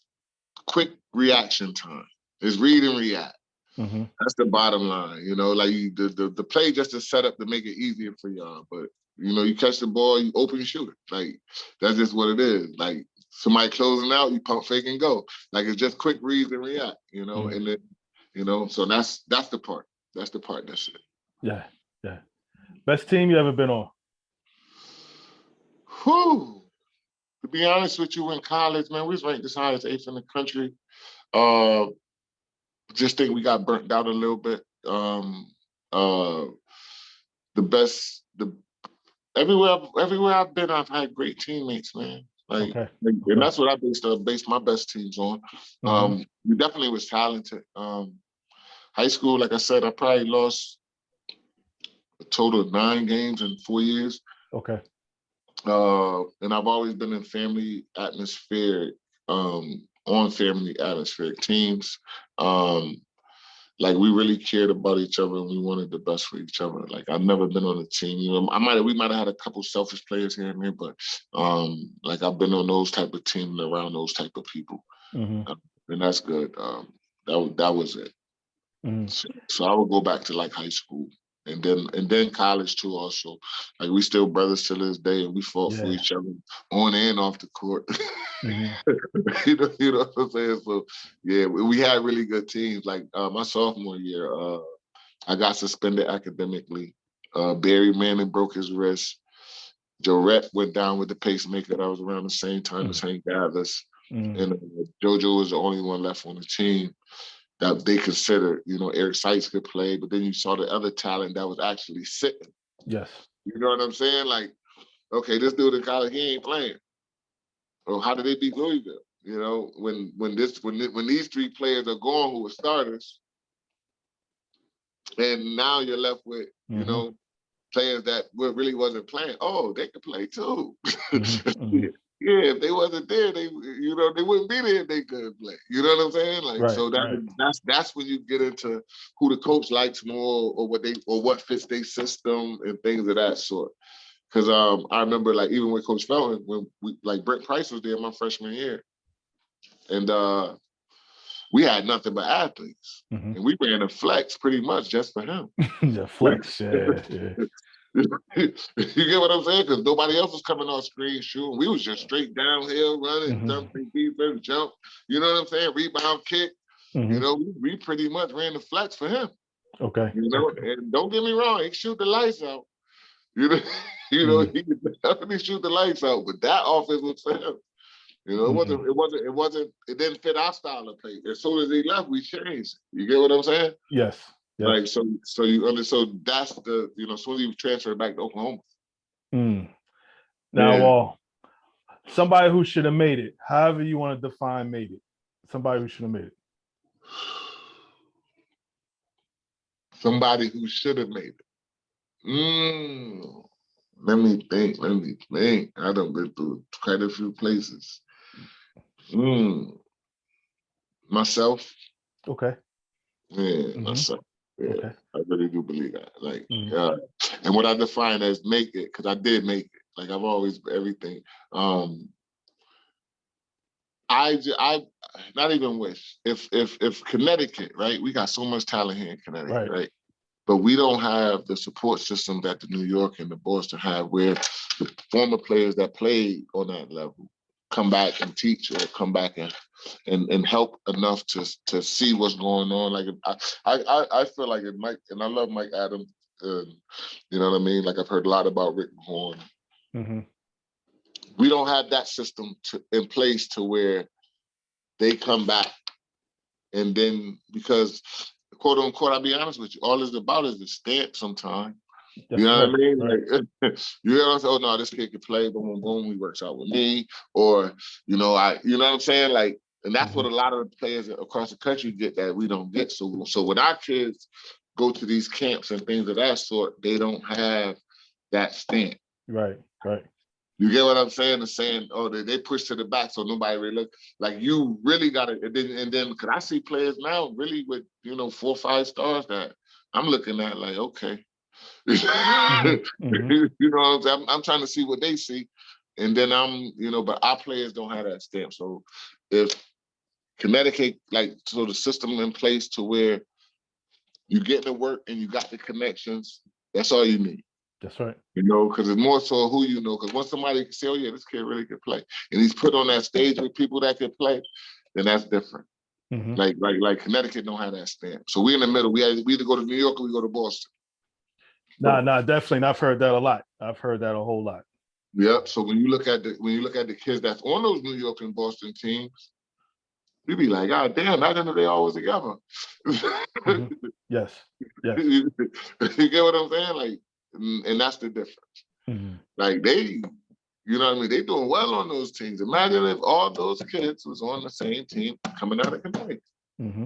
quick reaction time. It's read and react. Mm-hmm. That's the bottom line, you know. Like the play just is set up to make it easier for y'all, but you know, you catch the ball, you open and shoot it. Like that's just what it is. Like somebody closing out, you pump fake and go. Like it's just quick reads and react, you know. Mm-hmm. And then, you know, so that's the part. That's the part. That's it. Yeah, yeah. Best team you ever been on? Whew. To be honest with you, in college, man, we was ranked as high as 8th in the country. Just think we got burnt out a little bit. Everywhere I've been, I've had great teammates, man. Like, and that's what I based my best teams on. We definitely was talented. High school, like I said, I probably lost a total of 9 games in 4 years. Okay. And I've always been in family atmospheric, on family atmospheric teams. Like we really cared about each other and we wanted the best for each other. Like I've never been on a team, you know, we might have had a couple selfish players here and there, but like I've been on those type of teams around those type of people. And that's good. That was it. So I would go back to like high school and then college too also. Like we still brothers to this day and we fought for each other on and off the court. You know what I'm saying? So yeah, we had really good teams. Like my sophomore year, I got suspended academically. Barry Manning broke his wrist. Jarrett went down with the pacemaker. That was around the same time as Hank Gathers. And JoJo was the only one left on the team that they considered, you know, Eric Sykes could play, but then you saw the other talent that was actually sitting. Yes. You know what I'm saying? Like, okay, this dude in college, he ain't playing. Well, how did they beat Louisville? You know, when these 3 players are gone who were starters, and now you're left with, you know, players that really wasn't playing. Oh, they could play too. Yeah, if they wasn't there, they wouldn't be there if they couldn't play. You know what I'm saying? Like, so that's when you get into who the coach likes more, or what fits their system and things of that sort. Because I remember, like, even with Coach Felton, when Brent Price was there my freshman year, and we had nothing but athletes, and we ran a flex pretty much just for him. The flex, yeah. You get what I'm saying? Because nobody else was coming off screen shooting. We was just straight downhill running, jumping defense, jump. You know what I'm saying? Rebound, kick. You know, we pretty much ran the flex for him. Okay. You know, and don't get me wrong, he shoot the lights out. You know, he could definitely shoot the lights out, but that offense was for him. You know, it didn't fit our style of play. As soon as he left, we changed. You get what I'm saying? Yes. Like, so that's the, you know, as soon as you transfer back to Oklahoma. Now, somebody who should have made it, however you want to define made it. Somebody who should have made it. Somebody who should have made it. Let me think. I done been through quite a few places. Myself. Okay. Yeah, myself. Yeah, okay. I really do believe that. Like, and what I define as make it, because I did make it. Like I've always everything. I not even wish if Connecticut, right? We got so much talent here in Connecticut, right? But we don't have the support system that the New York and the Boston have, where the former players that played on that level come back and teach, or come back and help enough to see what's going on. Like I feel like Mike, and I love Mike Adams, You know what I mean? Like I've heard a lot about Rick Horn. Mm-hmm. We don't have that system in place to where they come back and then, because quote unquote, I'll be honest with you, all it's about is the stamp sometimes. You know what I mean? Right. Like, you know, oh no, this kid can play, boom, boom, boom, he works out with me, or you know what I'm saying? Like, and that's what a lot of the players across the country get that we don't get. So when our kids go to these camps and things of that sort, they don't have that stamp. Right. You get what I'm saying? The saying, oh, they push to the back, so nobody really look. Like you really got to, and then, because I see players now really with 4 or 5 stars that I'm looking at like, okay. Mm-hmm. You know what I'm saying? I'm trying to see what they see. And then but our players don't have that stamp. So if Connecticut, so the system in place to where you get to work and you got the connections, that's all you need. That's right. Because it's more so who you know. Because once somebody can say, oh yeah, this kid really can play, and he's put on that stage with people that can play, then that's different. Mm-hmm. Like Connecticut don't have that stamp. So we in the middle. We either go to New York or we go to Boston. No, definitely. And I've heard that a lot. I've heard that a whole lot. Yep. So when you look at the kids that's on those New York and Boston teams, you be like, God damn, how come they always together? Mm-hmm. Yes. You get what I'm saying? Like, and that's the difference. Mm-hmm. Like they, you know what I mean? They doing well on those teams. Imagine if all those kids was on the same team coming out of Connecticut. Mm-hmm.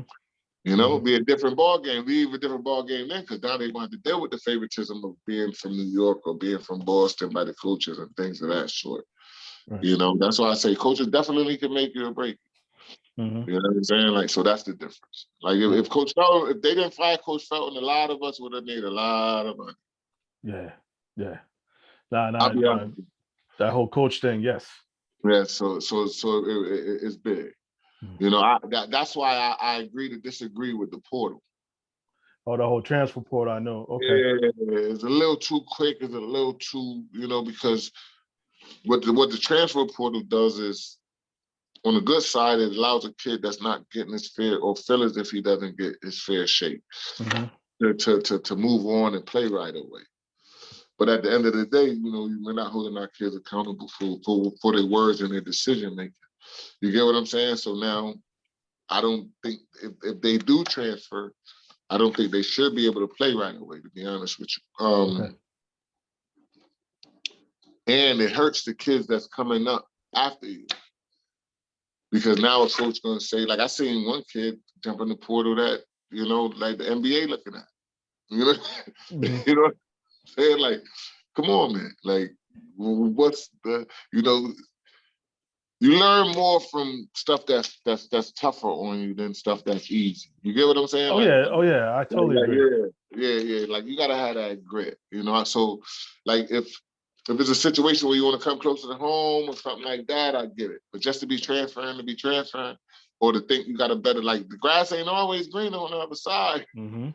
It'd be a different ball game. Leave a different ball game then, because now they want to deal with the favoritism of being from New York or being from Boston by the coaches and things of that sort. Right. That's why I say coaches definitely can make you or break you. Mm-hmm. You know what I'm saying? Like, so that's the difference. Like, if Coach Felton, if they didn't fire Coach Felton, a lot of us would have made a lot of money. Yeah. Nah. That whole coach thing, yes. Yeah, so it's big. Mm-hmm. That's why I agree to disagree with the portal. Oh, the whole transfer portal, I know. Okay. Yeah, it's a little too quick. It's a little too, because what the transfer portal does is, on the good side, it allows a kid that's not getting his fair or feel as if he doesn't get his fair shake to move on and play right away. But at the end of the day, we're not holding our kids accountable for their words and their decision making. You get what I'm saying? So now, I don't think if they do transfer, I don't think they should be able to play right away, to be honest with you. Okay. And it hurts the kids that's coming up after you. Because now a coach going to say, like I seen one kid jump in the portal that, like the NBA looking at. Mm-hmm. You know what I'm saying? Like, come on, man. Like, what's the, you learn more from stuff that's tougher on you than stuff that's easy. You get what I'm saying? Oh yeah, I totally agree. Yeah. Like, you gotta have that grit, So, like, if it's a situation where you want to come closer to home or something like that, I get it. But just to be transferring, or to think you got a better, like, the grass ain't always green on the other side. Mm-hmm.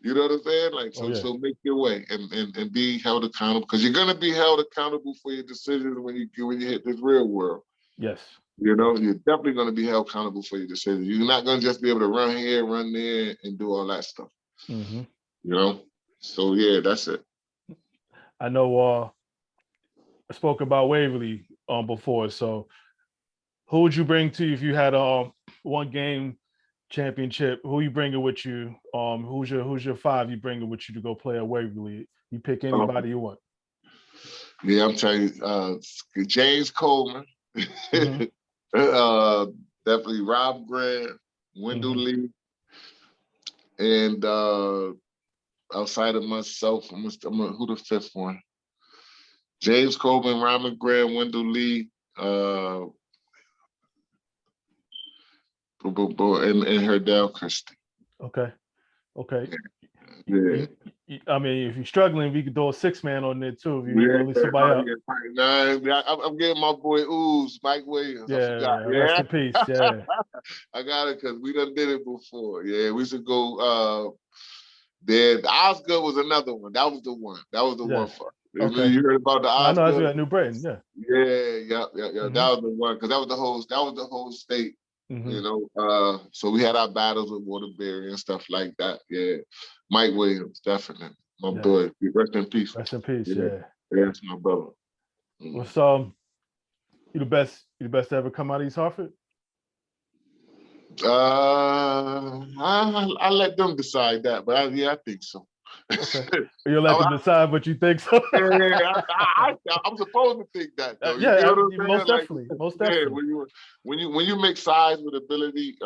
You know what I'm saying? Like, so make your way and be held accountable, because you're gonna be held accountable for your decisions when you hit this real world. Yes. You're definitely gonna be held accountable for your decisions. You're not gonna just be able to run here, run there, and do all that stuff. Mm-hmm. So yeah, that's it. I know. I spoke about Waverly before. So, who would you bring to you if you had a one game championship? Who you bringing with you? Who's your 5 you bringing with you to go play at Waverly? You pick anybody you want. Yeah, I'm telling you, James Coleman, Mm-hmm. definitely Rob Grant, Wendell Lee, and outside of myself, who the 5th one? James Coleman, Rob Grant, Wendell Lee, and Herdell Christie. Okay. Yeah. I mean, if you're struggling, we could throw a 6-man on there too. If you need only somebody else. I'm getting my boy Ooze, Mike Williams. Yeah, rest in peace. Yeah. I got it because we done did it before. Yeah, we should go there. The Osgood was another one. That was the one. That was the one for. Okay. You heard about the Osgood? I know that's at New Britain. Yeah. Yeah. That was the one, because that was the whole state You know, so we had our battles with Waterbury and stuff like that. Yeah, Mike Williams, definitely my boy. Rest in peace. Rest in peace. Yeah, Yeah. that's my brother. What's you the best? You the best to ever come out of East Hartford? I let them decide that, but I think so. Okay, you let them decide, but you think so? Yeah, I'm supposed to think that though. You get what I'm saying? Most definitely, most definitely. Yeah, when you make size with ability,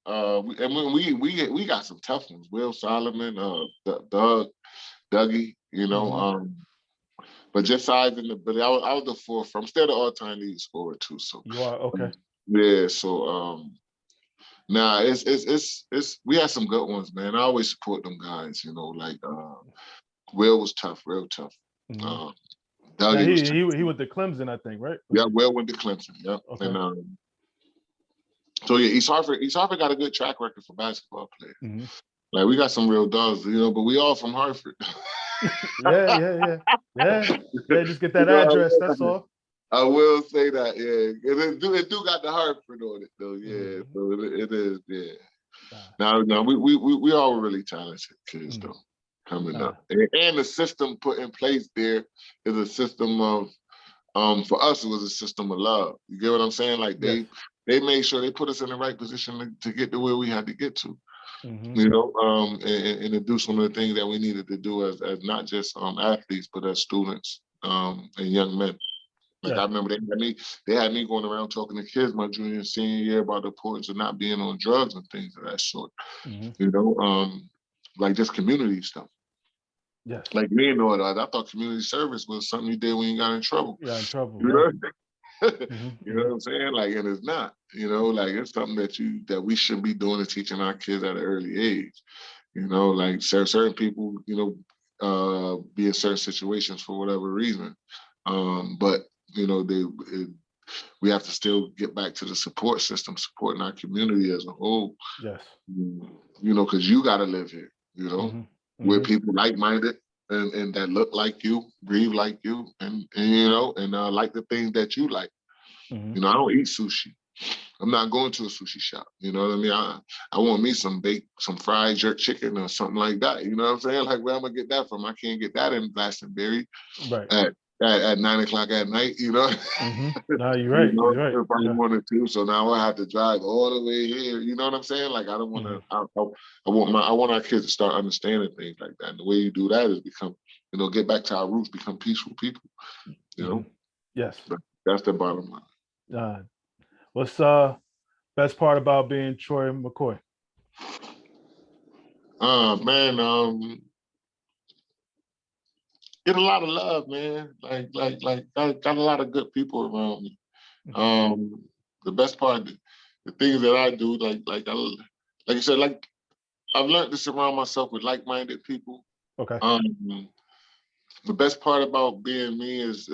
we got some tough ones. Will Solomon, Doug, Dougie, you know, but just size and ability. I was the forefront. I'm still the all-time leading scorer too. So you are okay. Yeah, so nah, it's we had some good ones, man. I always support them guys, you know, like Will was tough, real tough. Doug, he went to Clemson, I think, right? Yeah, Will went to Clemson. Yep. Okay. And so yeah, East Hartford got a good track record for basketball players. Like we got some real dogs, you know, but we all from Hartford. Yeah. Just get that address. That's all. I will say that, yeah. It do got the Hartford on it though, yeah. So it is, yeah. Now we all really talented kids though, coming up, and the system put in place there is a system of, for us it was a system of love. You get what I'm saying? Like they made sure they put us in the right position to get to where we had to get to. You know, and to do some of the things that we needed to do as not just athletes, but as students and young men. Like I remember they had me going around talking to kids my junior and senior year about the importance of not being on drugs and things of that sort. You know, like just community stuff. Yes. Like me and all that. I thought community service was something you did when you got in trouble. Yeah, in trouble. You know? You know what I'm saying? Like, and it's not. You know, like it's something that we should be doing and teaching our kids at an early age. You know, like certain people, you know, be in certain situations for whatever reason. But you know, we have to still get back to the support system, supporting our community as a whole. Yes. You know, because you got to live here, you know, with people like-minded and that look like you, breathe like you, and you know, and like the things that you like. You know, I don't eat sushi. I'm not going to a sushi shop. You know what I mean? I want me some fried jerk chicken or something like that. You know what I'm saying? Like, where am I gonna get that from? I can't get that in Glastonbury at 9 o'clock at night. You know? No, you're right. You know, you're right. If I wanted to, so now I have to drive all the way here. You know what I'm saying? Like, I don't want to. I want our kids to start understanding things like that. And the way you do that is get back to our roots, become peaceful people. You know? Yes. But that's the bottom line. What's best part about being Troy McKoy? Man, get a lot of love, man. Like got a lot of good people around me. The best part, the things that I do, like you said, like I've learned to surround myself with like-minded people. Okay. The best part about being me is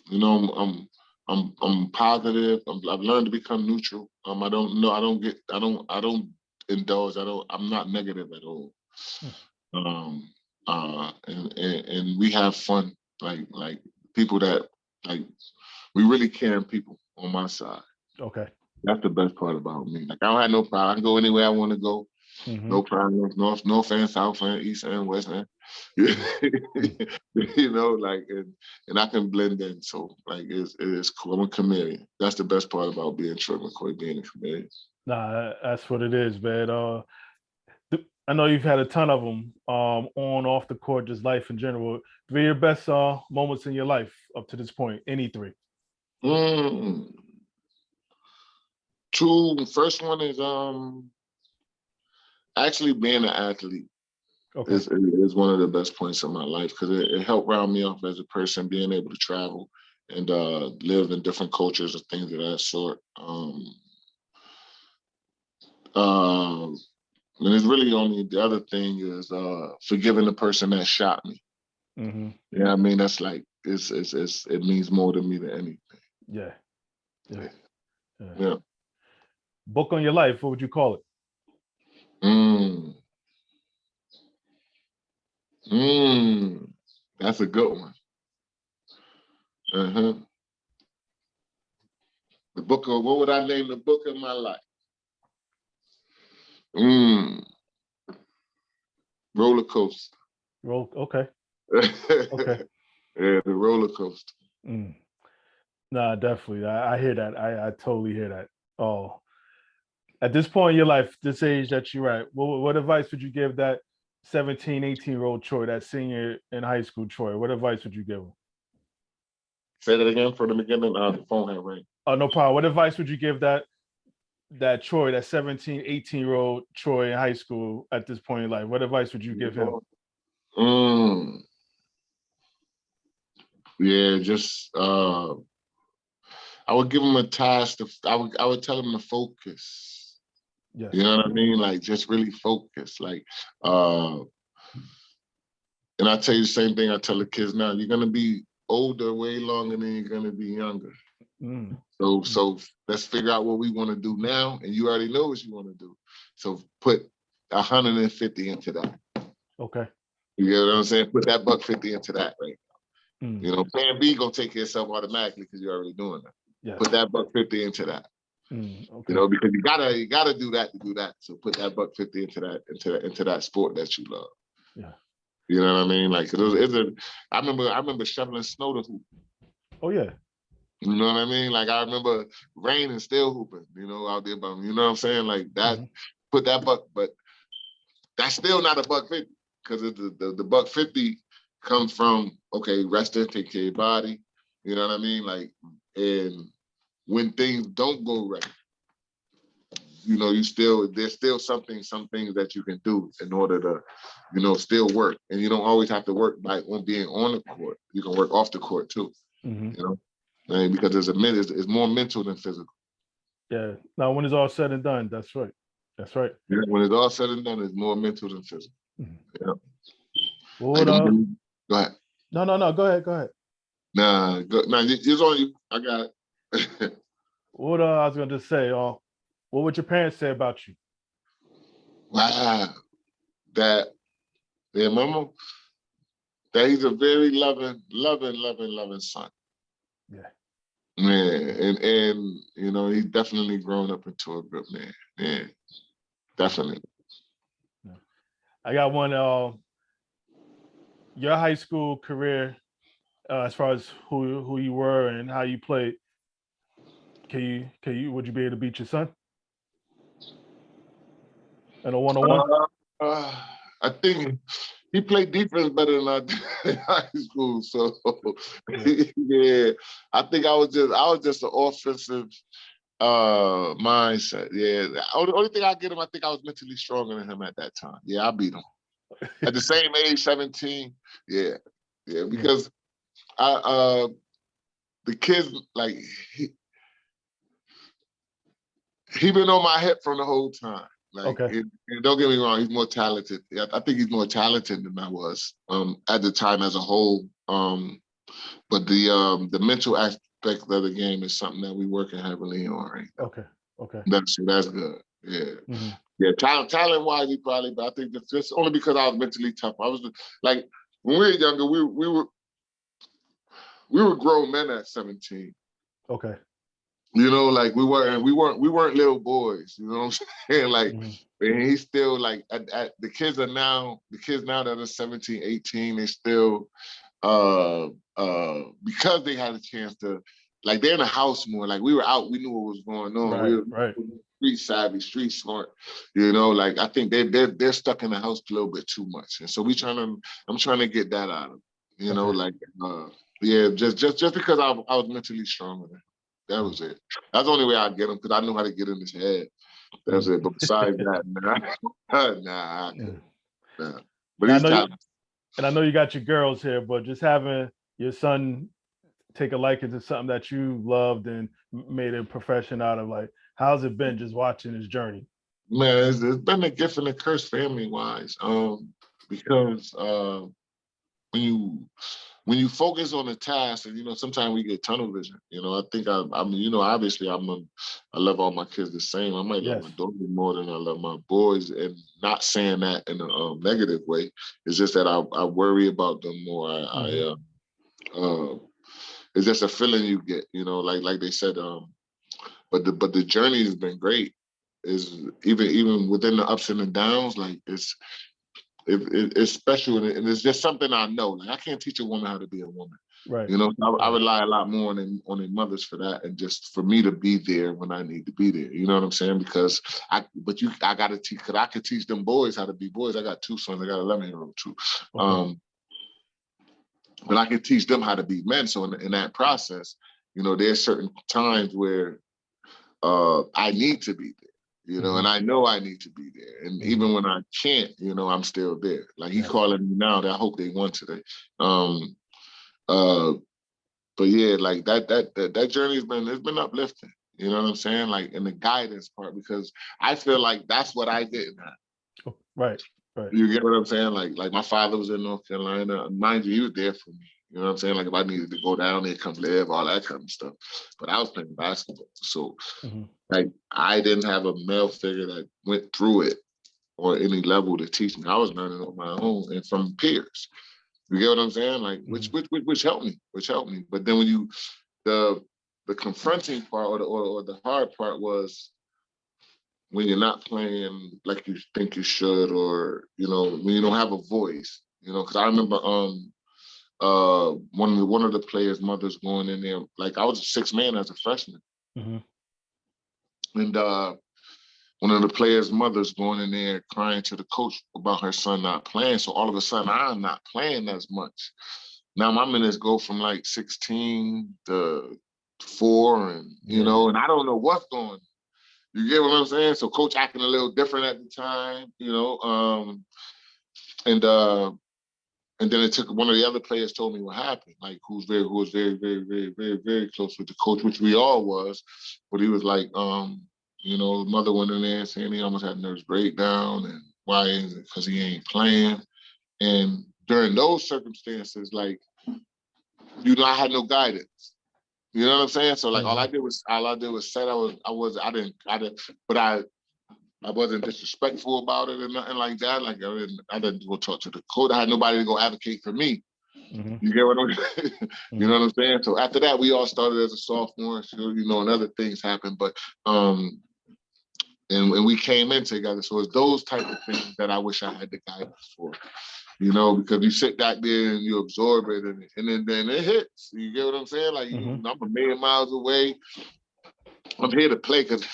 you know, I'm positive. I've learned to become neutral. I don't indulge. I'm not negative at all. And we have fun. Like people that we really caring people on my side. Okay. That's the best part about me. Like I don't have no problem. I can go anywhere I want to go. No problem. North end, south end, east end, west end. You know, like and I can blend in. So like it's cool. I'm a chameleon. That's the best part about being Troy McKoy, being a chameleon. Nah, that's what it is, man. I know you've had a ton of them on, off the court, just life in general. Three of your best moments in your life up to this point, any three? Two. First one is actually being an athlete. Okay. is one of the best points of my life because it helped round me off as a person, being able to travel and live in different cultures and things of that sort. And it's really only the other thing is forgiving the person that shot me. Yeah, I mean that's like it means more to me than anything. Yeah. Book on your life, what would you call it? That's a good one. The book of, what would I name the book of my life? Roller coaster. Okay. Okay. Yeah, the roller coaster. Nah, definitely. I hear that. I totally hear that. Oh, at this point in your life, this age that you're at, what advice would you give that 17, 18-year-old Troy, that senior in high school Troy? What advice would you give him? Say that again from the beginning. The phone had rang. Oh, no problem. What advice would you give that Troy, that 17, 18-year-old Troy in high school at this point in life? What advice would you give him? Yeah, just I would give him a task. I would tell him to focus. Yes. You know what I mean? Like, just really focus. Like, and I tell you the same thing I tell the kids now. You're gonna be older way longer than you're gonna be younger. So let's figure out what we want to do now, and you already know what you want to do. So put 150 into that. Okay. You get what I'm saying? Put that $150 into that right now. You know, plan B gonna take care of itself automatically because you're already doing that. Yes. Put that $150 into that. Okay. You know, because you gotta do that to do that. So put that $150 into that sport that you love. Yeah. You know what I mean? Like, I remember shoveling snow to hoop. Oh yeah. You know what I mean? Like, I remember rain and still hooping, you know, out there. But you know what I'm saying? Like that, put that buck, but that's still not a $150 because the $150 comes from, okay, resting, take care of your body. You know what I mean? Like, and when things don't go right, you know, there's still some things that you can do in order to, you know, still work. And you don't always have to work by being on the court. You can work off the court too. You know, because it's more mental than physical. Yeah. Now, when it's all said and done, that's right. That's right. Yeah, when it's all said and done, it's more mental than physical. Yeah. Well, go ahead. No. Go ahead. Nah, it's on you. I got it. What I was gonna just say, what would your parents say about you? Wow, that mama, that he's a very loving son. Yeah. Man, and you know, he's definitely grown up into a good man. Yeah, definitely. I got one. Your high school career, as far as who you were and how you played, would you be able to beat your son in a 1-on-1? I think he played defense better than I did in high school. So yeah, I think I was just an offensive mindset. Yeah, the only thing I get him, I think I was mentally stronger than him at that time. Yeah, I beat him at the same age, 17. Yeah, because the kids, like, he been on my hip from the whole time. Like, and don't get me wrong, he's more talented. I think he's more talented than I was at the time as a whole. But the mental aspect of the game is something that we're working heavily on right now. Okay. That's good. Yeah. Yeah, talent-wise, he probably, but I think that's just only because I was mentally tough. I was like, when we were younger, we were grown men at 17. Okay. You know, like we weren't little boys. You know what I'm saying? Like, and he's still like, the kids now that are 17, 18, they still, because they had a chance to, like, they're in the house more. Like, we were out, we knew what was going on. Right, we were right. street savvy, street smart. You know, like, I think they're stuck in the house a little bit too much, and so I'm trying to get that out of them. You know, like, yeah, just because I was mentally stronger than him. That was it. That's the only way I get him, because I knew how to get in his head. That's it. But besides that, nah. But he's talented. And I know you got your girls here, but just having your son take a liking to something that you loved and made a profession out of, like, how's it been just watching his journey? Man, it's been a gift and a curse family-wise, because when you focus on the task, and, you know, sometimes we get tunnel vision. You know, I think I'm you know, obviously I love all my kids the same. I might love my daughter more than I love my boys, and not saying that in a negative way. It's just that I worry about them more. It's just a feeling you get, you know, like they said, but the journey has been great. Is even within the ups and the downs, like it's special, and it's just something I know. Like I can't teach a woman how to be a woman. Right. You know, I rely a lot more on their mothers for that, and just for me to be there when I need to be there. You know what I'm saying? Because I gotta teach, because I could teach them boys how to be boys. I got 2 sons. I got an 11-year-old too. Okay. But I can teach them how to be men. So in that process, you know, there's certain times where I need to be there. You know, and I know I need to be there. And even when I can't, you know, I'm still there. Like he's calling me now. I hope they won today. But yeah, like that journey's been uplifting. You know what I'm saying? Like in the guidance part, because I feel like that's what I didn't have. Right. You get what I'm saying? Like my father was in North Carolina. Mind you, he was there for me. You know what I'm saying? Like if I needed to go down there, come live, all that kind of stuff. But I was playing basketball. So like I didn't have a male figure that went through it on any level to teach me. I was learning on my own and from peers. You get what I'm saying? Like which helped me. But then when the confronting part or the hard part was when you're not playing like you think you should, or you know, when you don't have a voice. You know, because I remember one of the players' mothers going in there. Like I was a 6th man as a freshman, and one of the players' mothers going in there crying to the coach about her son not playing. So all of a sudden, I'm not playing as much. Now my minutes go from like 16 to 4, and you know, and I don't know what's going on. You get what I'm saying? So coach acting a little different at the time, you know, and then it took one of the other players told me what happened, like who was very, very, very, very, very close with the coach, which we all was, but he was like, you know, mother went in there saying he almost had a nervous breakdown, and why is it? Because he ain't playing. And during those circumstances, like, you know, I had no guidance. You know what I'm saying? So like all I did was say I didn't, but I wasn't disrespectful about it or nothing like that. Like I didn't go talk to the coach. I had nobody to go advocate for me. You get what I'm You know what I'm saying? So after that, we all started as a sophomore, so, you know, and other things happened. But and we came in together. So it's those type of things that I wish I had the guidance for. You know, because you sit back there and you absorb it, and then it hits. You get what I'm saying? Like I'm a million miles away. I'm here to play, and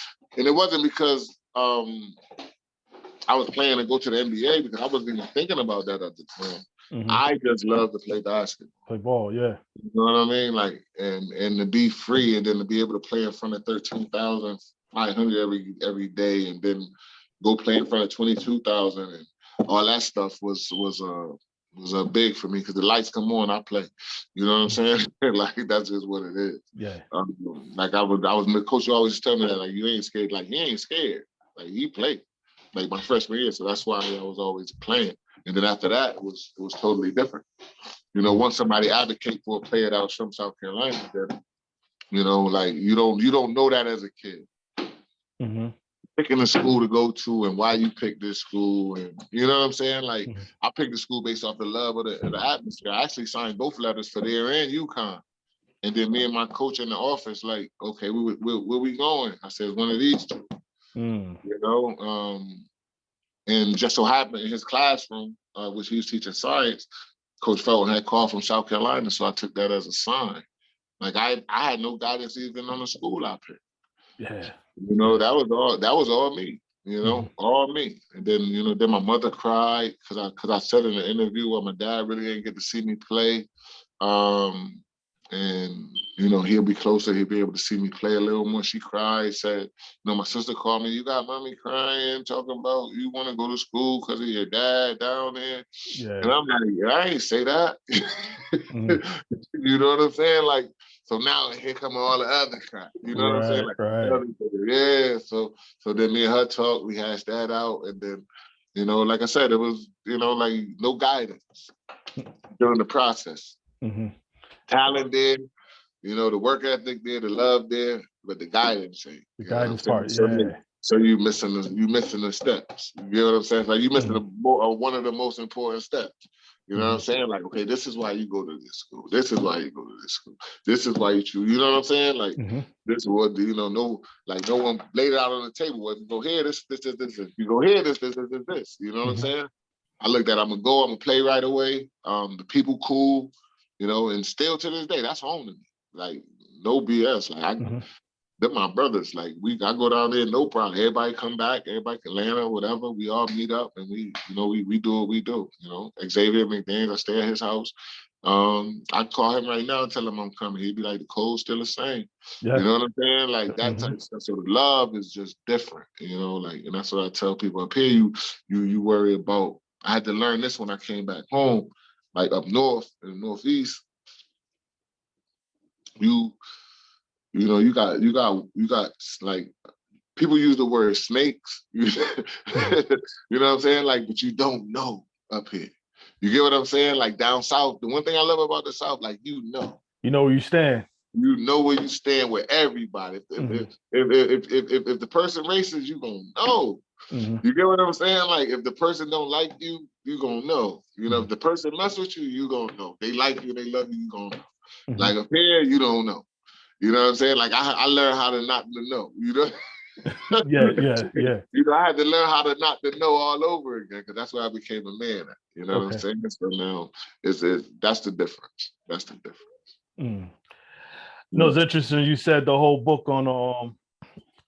it wasn't because I was playing to go to the NBA, because I wasn't even thinking about that at the time. I just love to play basketball. Play ball, yeah. You know what I mean? Like, and to be free, and then to be able to play in front of 13,500 every day, and then go play in front of 22,000, and all that stuff was big for me, because the lights come on, I play. You know what I'm saying? Like that's just what it is. Yeah. Like I was my coach always tell me that, like, you ain't scared. Like he ain't scared. Like he played. Like my freshman year, so that's why I was always playing. And then after that, it was totally different. You know, once somebody advocate for a player that was from South Carolina, then, you know, like you don't know that as a kid. Picking a school to go to, and why you pick this school, and you know what I'm saying? Like I picked the school based off the love of the atmosphere. I actually signed both letters for there and UConn. And then me and my coach in the office, like, okay, where we going? I said, one of these two. You know, and just so happened in his classroom, which he was teaching science, Coach Felton had called from South Carolina, so I took that as a sign. Like I had no guidance even on the school out here. Yeah. You know, that was all me. You know, all me. And then, you know, then my mother cried because I said in the interview, well, my dad really didn't get to see me play. And, you know, he'll be closer. He'll be able to see me play a little more. She cried, said, you know, my sister called me, you got mommy crying, talking about you want to go to school because of your dad down there. Yeah. And I'm like, I ain't say that. You know what I'm saying? Like, so now here come all the other crap. You know what I'm saying? Like, yeah. So then me and her talk, we hashed that out. And then, you know, like I said, it was, you know, like no guidance during the process. Talent there, you know, the work ethic there, the love there, but the guidance ain't. The guidance part, So you missing the steps. You know what I'm saying? Like you missing one of the most important steps. You know what I'm saying? Like, okay, this is why you go to this school. This is why you go to this school. This is why you choose. You know what I'm saying? Like, this is what, you know, no one laid it out on the table. Well, if you go here, this. If you go here, this. You know what I'm saying? I looked at, I'm going to play right away. The people cool, you know, and still to this day, that's home to me. Like, no BS. Like, they're my brothers. Like, I go down there, no problem. Everybody come back, everybody can land or whatever. We all meet up and we do what we do. You know, Xavier McDaniel, I stay at his house. I call him right now and tell him I'm coming. He'd be like, the code's still the same. Yeah. You know what I'm saying? Like that type of stuff. So the love is just different, you know, like, and that's what I tell people up here. You worry about, I had to learn this when I came back home, like up north in the Northeast. You know, you got like, people use the word snakes. You know what I'm saying? Like, but you don't know up here. You get what I'm saying? Like down south, the one thing I love about the South, like, you know where you stand. You know where you stand with everybody. If the person racist, you gonna know. You get what I'm saying? Like, if the person don't like you, you gonna know. You know, if the person mess with you, you gonna know. They like you, they love you, you gonna know. Like up here, you don't know. You know what I'm saying? Like, I learned how to not to know, you know? Yeah. You know, I had to learn how to not to know all over again, because that's where I became a man. You know what I'm saying? So now, that's the difference. That's the difference. No, it's interesting. You said the whole book on,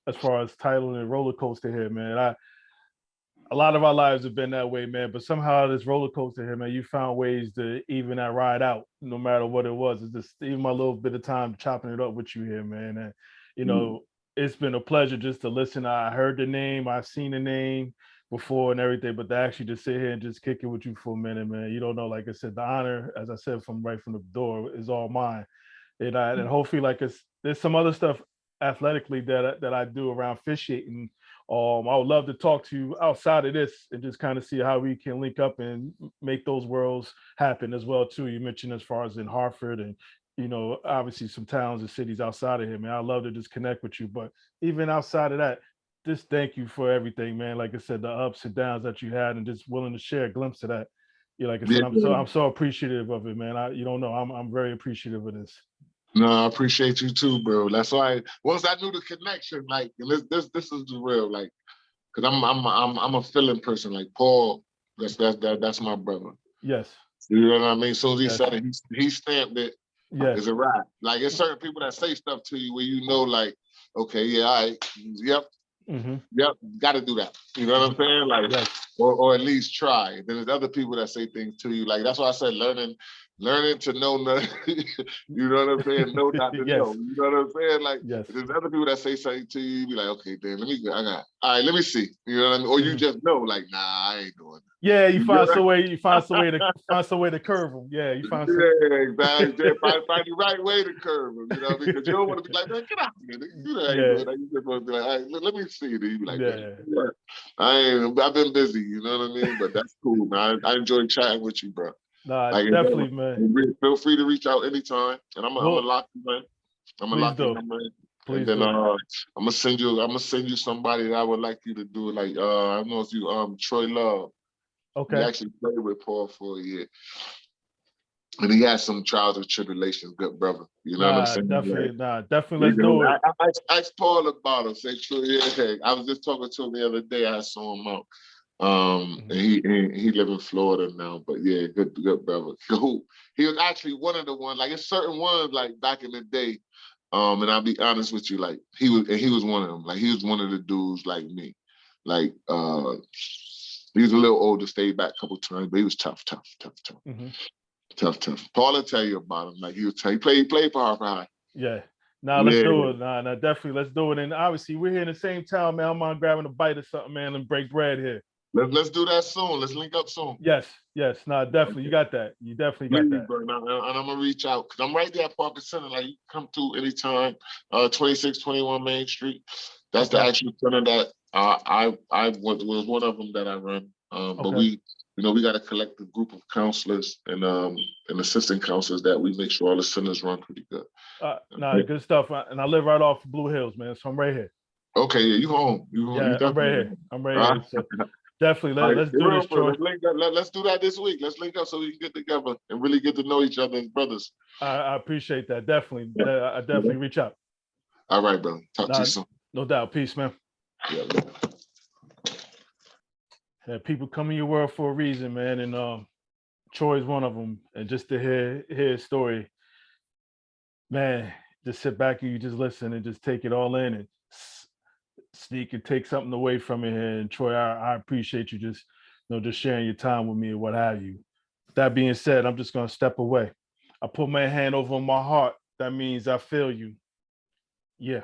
as far as title and roller coaster here, man. A lot of our lives have been that way, man, but somehow this roller coaster here, man, you found ways to even that ride out, no matter what it was. It's just even my little bit of time chopping it up with you here, man. And, you know, it's been a pleasure just to listen. I heard the name, I've seen the name before and everything, but to actually just sit here and just kick it with you for a minute, man. You don't know, like I said, the honor, as I said, from the door is all mine. And hopefully, like, there's some other stuff athletically that I do around officiating. I would love to talk to you outside of this and just kind of see how we can link up and make those worlds happen as well too. You mentioned as far as in Hartford and, you know, obviously some towns and cities outside of here, man. I'd love to just connect with you. But even outside of that, just thank you for everything, man. Like I said, the ups and downs that you had and just willing to share a glimpse of that. Yeah, like I said, I'm so appreciative of it, man. You don't know, I'm very appreciative of this. No, I appreciate you too, bro. That's why once I knew the connection, like, this is the real, like, because I'm a feeling person. Like Paul, that's my brother. Yes. You know what I mean? As soon as he said it, he stamped it. Yeah. It's a wrap. Like, it's certain people that say stuff to you where you know, like, okay, yeah, all right, yep. Yep, got to do that. You know what I'm saying? Like, or at least try. Then there's other people that say things to you. Like, that's why I said learning to know nothing. You know what I'm saying? Know not to know. You know what I'm saying? Like, there's other people that say something to you. You be like, okay, then all right, let me see. You know what I mean? Or you just know, like, nah, I ain't doing that. Yeah, you find some way to curve them. Yeah, you find some. Yeah, exactly. Find the right way to curve them. You know, because you don't want to be like, man, get out here. You know how you do it. You just want to be like, all right, let me see. Then you be like, I've been busy. You know what I mean? But that's cool, man. I enjoy chatting with you, bro. Nah, like, definitely, man. Feel free to reach out anytime, and I'm gonna lock you in. I'm gonna lock you in. And then I'm gonna send you somebody that I would like you to do. Like, I don't know if you Troy Love. Okay. He actually played with Paul for a year. And he has some trials and tribulations, good brother. You know what I'm saying? Definitely, let's do it. I asked Paul about him. Say, true, yeah. I was just talking to him the other day. I saw him out. And he live in Florida now. But yeah, good brother. He was actually one of the ones, like, it's certain ones, like, back in the day. And I'll be honest with you, like, he was one of them. Like, he was one of the dudes like me. Like, he was a little older, stayed back a couple times, but he was tough. Tough. Paul will tell you about him. Like, he played for Hartford High. Yeah. Let's do it. Definitely, let's do it. And obviously, we're here in the same town, man. I'm on grabbing a bite or something, man, and break bread here. Let's do that soon. Let's link up soon. Yes. Definitely. You got that. You definitely got that. Bro. And I'm gonna reach out because I'm right there at Parker Center. Like, you come through anytime. 2621 Main Street. That's the actual center that I was one of them that I run. But we got a collective group of counselors and assistant counselors that we make sure all the centers run pretty good. Good stuff. And I live right off Blue Hills, man. So I'm right here. Okay, yeah, you home. I'm right here. So Definitely. All right, Let's do this, Troy. let's link up. Let's do that this week. Let's link up so we can get together and really get to know each other as brothers. I appreciate that. Definitely. Yeah. I definitely reach out. All right, brother. Talk to you soon. No doubt. Peace, man. Yeah. People come in your world for a reason, man. And Troy's one of them. And just to hear his story, man, just sit back and you just listen and just take it all in and sneak and take something away from it. And Troy, I appreciate you just, just sharing your time with me and what have you. That being said, I'm just going to step away. I put my hand over my heart. That means I feel you. Yeah.